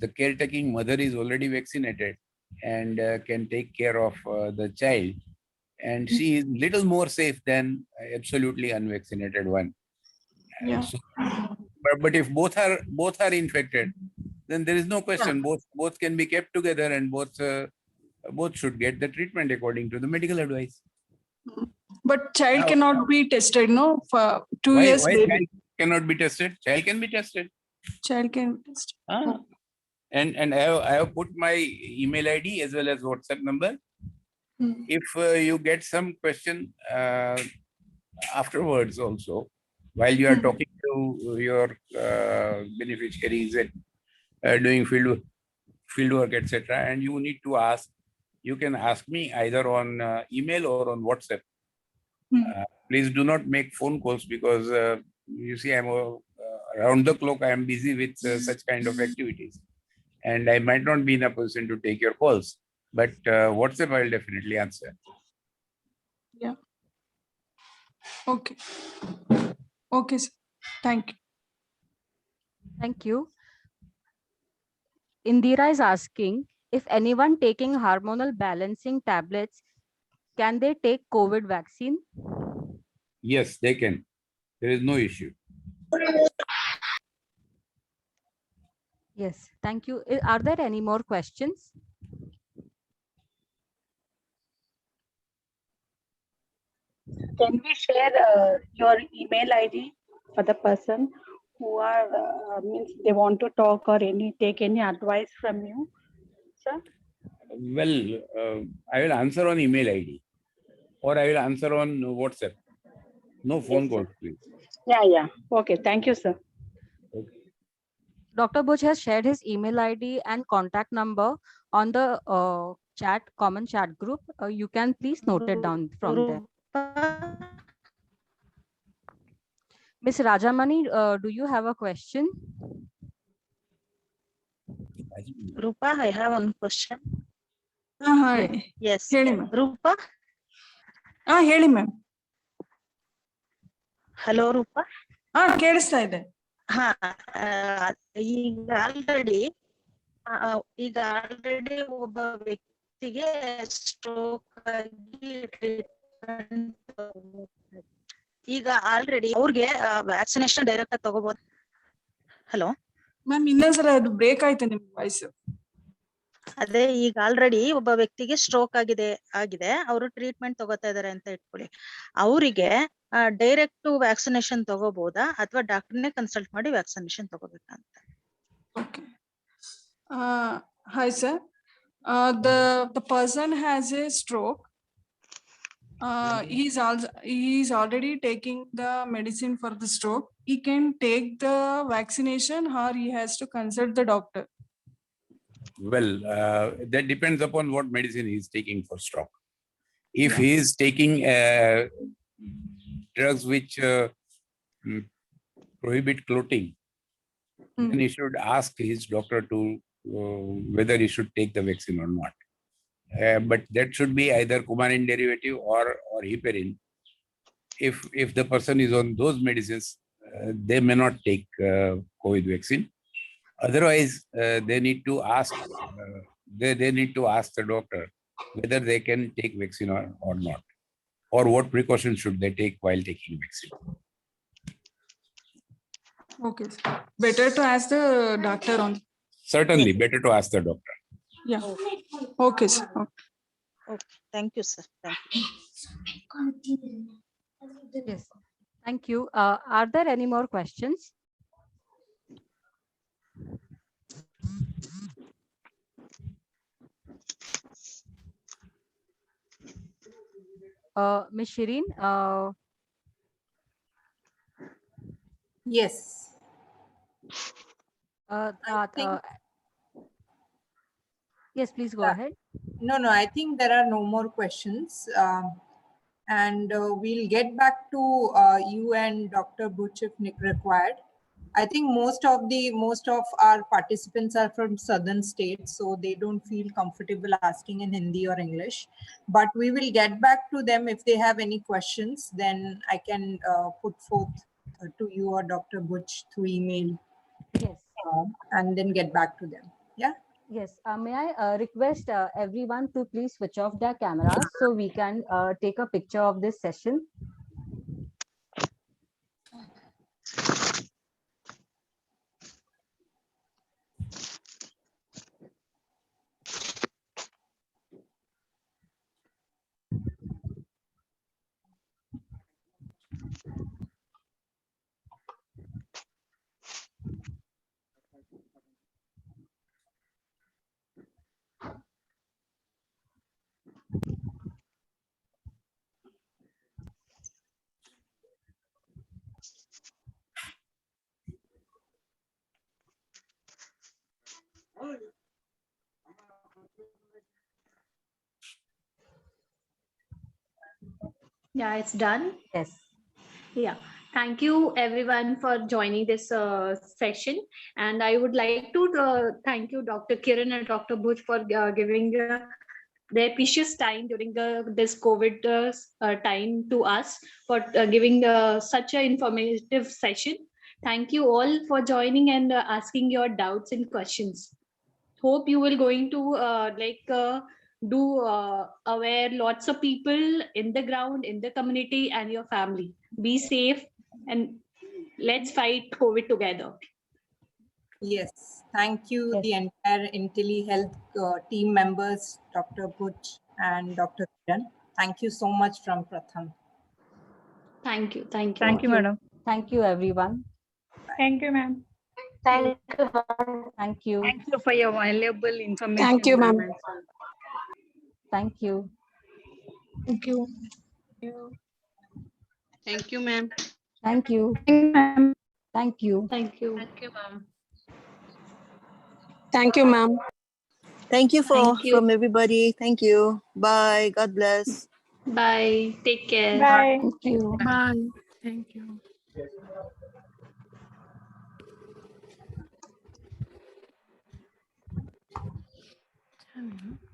the caretaking mother is already vaccinated and can take care of the child, and she is little more safe than absolutely unvaccinated one. Yeah. So, but if both are infected, then there is no question. Both can be kept together, and both should get the treatment according to the medical advice. But child Now, cannot be tested, no? For 2 why years child baby. cannot be tested? Child can be tested. Child can be tested. Ah. And I have put my email ID as well as WhatsApp number. Hmm. If you get some question afterwards also, while you are talking to your beneficiaries and doing field work, etc., and you need to ask, you can ask me either on email or on WhatsApp. Please do not make phone calls because you see, I'm around the clock. I am busy with such kind of activities, and I might not be in a position to take your calls. But WhatsApp, I will definitely answer. Yeah. Okay. Okay, sir. Thank you. Thank you. Indira is asking if anyone taking hormonal balancing tablets, can they take COVID vaccine? Yes, they can. There is no issue. Yes, thank you. Are there any more questions? Can we share your email ID for the person who are means they want to talk or take any advice from you, sir? Well, I will answer on email ID or I will answer on WhatsApp. No phone calls, please. Yeah. Okay. Thank you, sir. Okay. Dr. Buch has shared his email ID and contact number on the common chat group. You can please note it down from there. Miss Rajamani, do you have a question? Rupa, I have one question. Hi. Yes. Hear me. Rupa? Hear me, ma'am. Hello, Rupa. ಕೇಳಿಸ್ತಾ ಇದೆ. ಈಗ already ಒಬ್ಬ ವ್ಯಕ್ತಿಗೆ stroke ಆಗಿ ಈಗ already ಅವ್ರಿಗೆ vaccination direct ಆಗಿ ತಗೋಬಹುದು. ಹಲೋ ಮ್ಯಾಮ್, ಇನ್ನೊಂದ್ಸಲ ಅದು ಬ್ರೇಕ್ ಆಯ್ತು ನಿಮ್ ವಾಯ್ಸ್. ಅದೇ ಈಗ ಆಲ್ರೆಡಿ ಒಬ್ಬ ವ್ಯಕ್ತಿಗೆ ಸ್ಟ್ರೋಕ್ ಆಗಿದೆ ಅವರು ಟ್ರೀಟ್ಮೆಂಟ್ ತಗೋತಾ ಇದಾರೆ ಅಂತ ಇಟ್ಕೊಳ್ಳಿ. ಅವರಿಗೆ ಡೈರೆಕ್ಟ್ ವ್ಯಾಕ್ಸಿನೇಷನ್ ತಗೋಬಹುದಾ ಅಥವಾ ಡಾಕ್ಟರ್ನೇ ಕನ್ಸಲ್ಟ್ ಮಾಡಿ vaccination ತಗೋಬೇಕಂತ? Hi, sir. The person has a stroke. He's already taking the medicine for the stroke. He can take the vaccination or he has to consult the doctor. Well, that depends upon what medicine he is taking for stroke. If he is taking drugs which prohibit clotting, then he should ask his doctor to whether he should take the vaccine or not. But that should be either coumarin derivative or heparin. If the person is on those medicines, they may not take COVID vaccine. Otherwise, they need to ask. They need to ask the doctor whether they can take vaccine or not, or what precautions should they take while taking vaccine. Okay. Better to ask the doctor on. Certainly, better to ask the doctor. Yeah. Okay, sir. Okay. Thank you, sir. Thank you. Yes. Thank you. Are there any more questions? Ms. Shireen, Yes. yes, please go ahead. No, I think there are no more questions. And we'll get back to you and Dr. Buch if required. I think most of our participants are from southern states, so they don't feel comfortable asking in Hindi or English. But we will get back to them if they have any questions. Then I can put forth to you or Dr. Buch through email. Yes. And then get back to them. Yeah. Yes. May I request everyone to please switch off their cameras so we can take a picture of this session. Yeah, it's done. Yes. Yeah. Thank you everyone for joining this session. And I would like to thank you, Dr. Kiran and Dr. Bhuj, for giving their precious time during this COVID time to us, for giving such an informative session. Thank you all for joining and asking your doubts and questions. Hope you will going to do aware lots of people in the ground, in the community and your family. Be safe and let's fight COVID together. Yes, thank you, the entire IntelliHealth team members, Dr. Bhuj and Dr. Kiran. Thank you so much from Pratham. Thank you. Thank you. Thank you, madam. Thank you, everyone. Thank you, ma'am. Thank you. Thank you. Thank you for your valuable information. Thank you, ma'am. Thank you. Thank you. Thank you, ma'am. Thank you. Thank you. Thank you. Thank you, ma'am. Thank you, ma'am. Thank you Thank you. from everybody. Thank you. Bye. God bless. Bye. Take care. Bye. Thank you. Bye. Thank you. Hmm.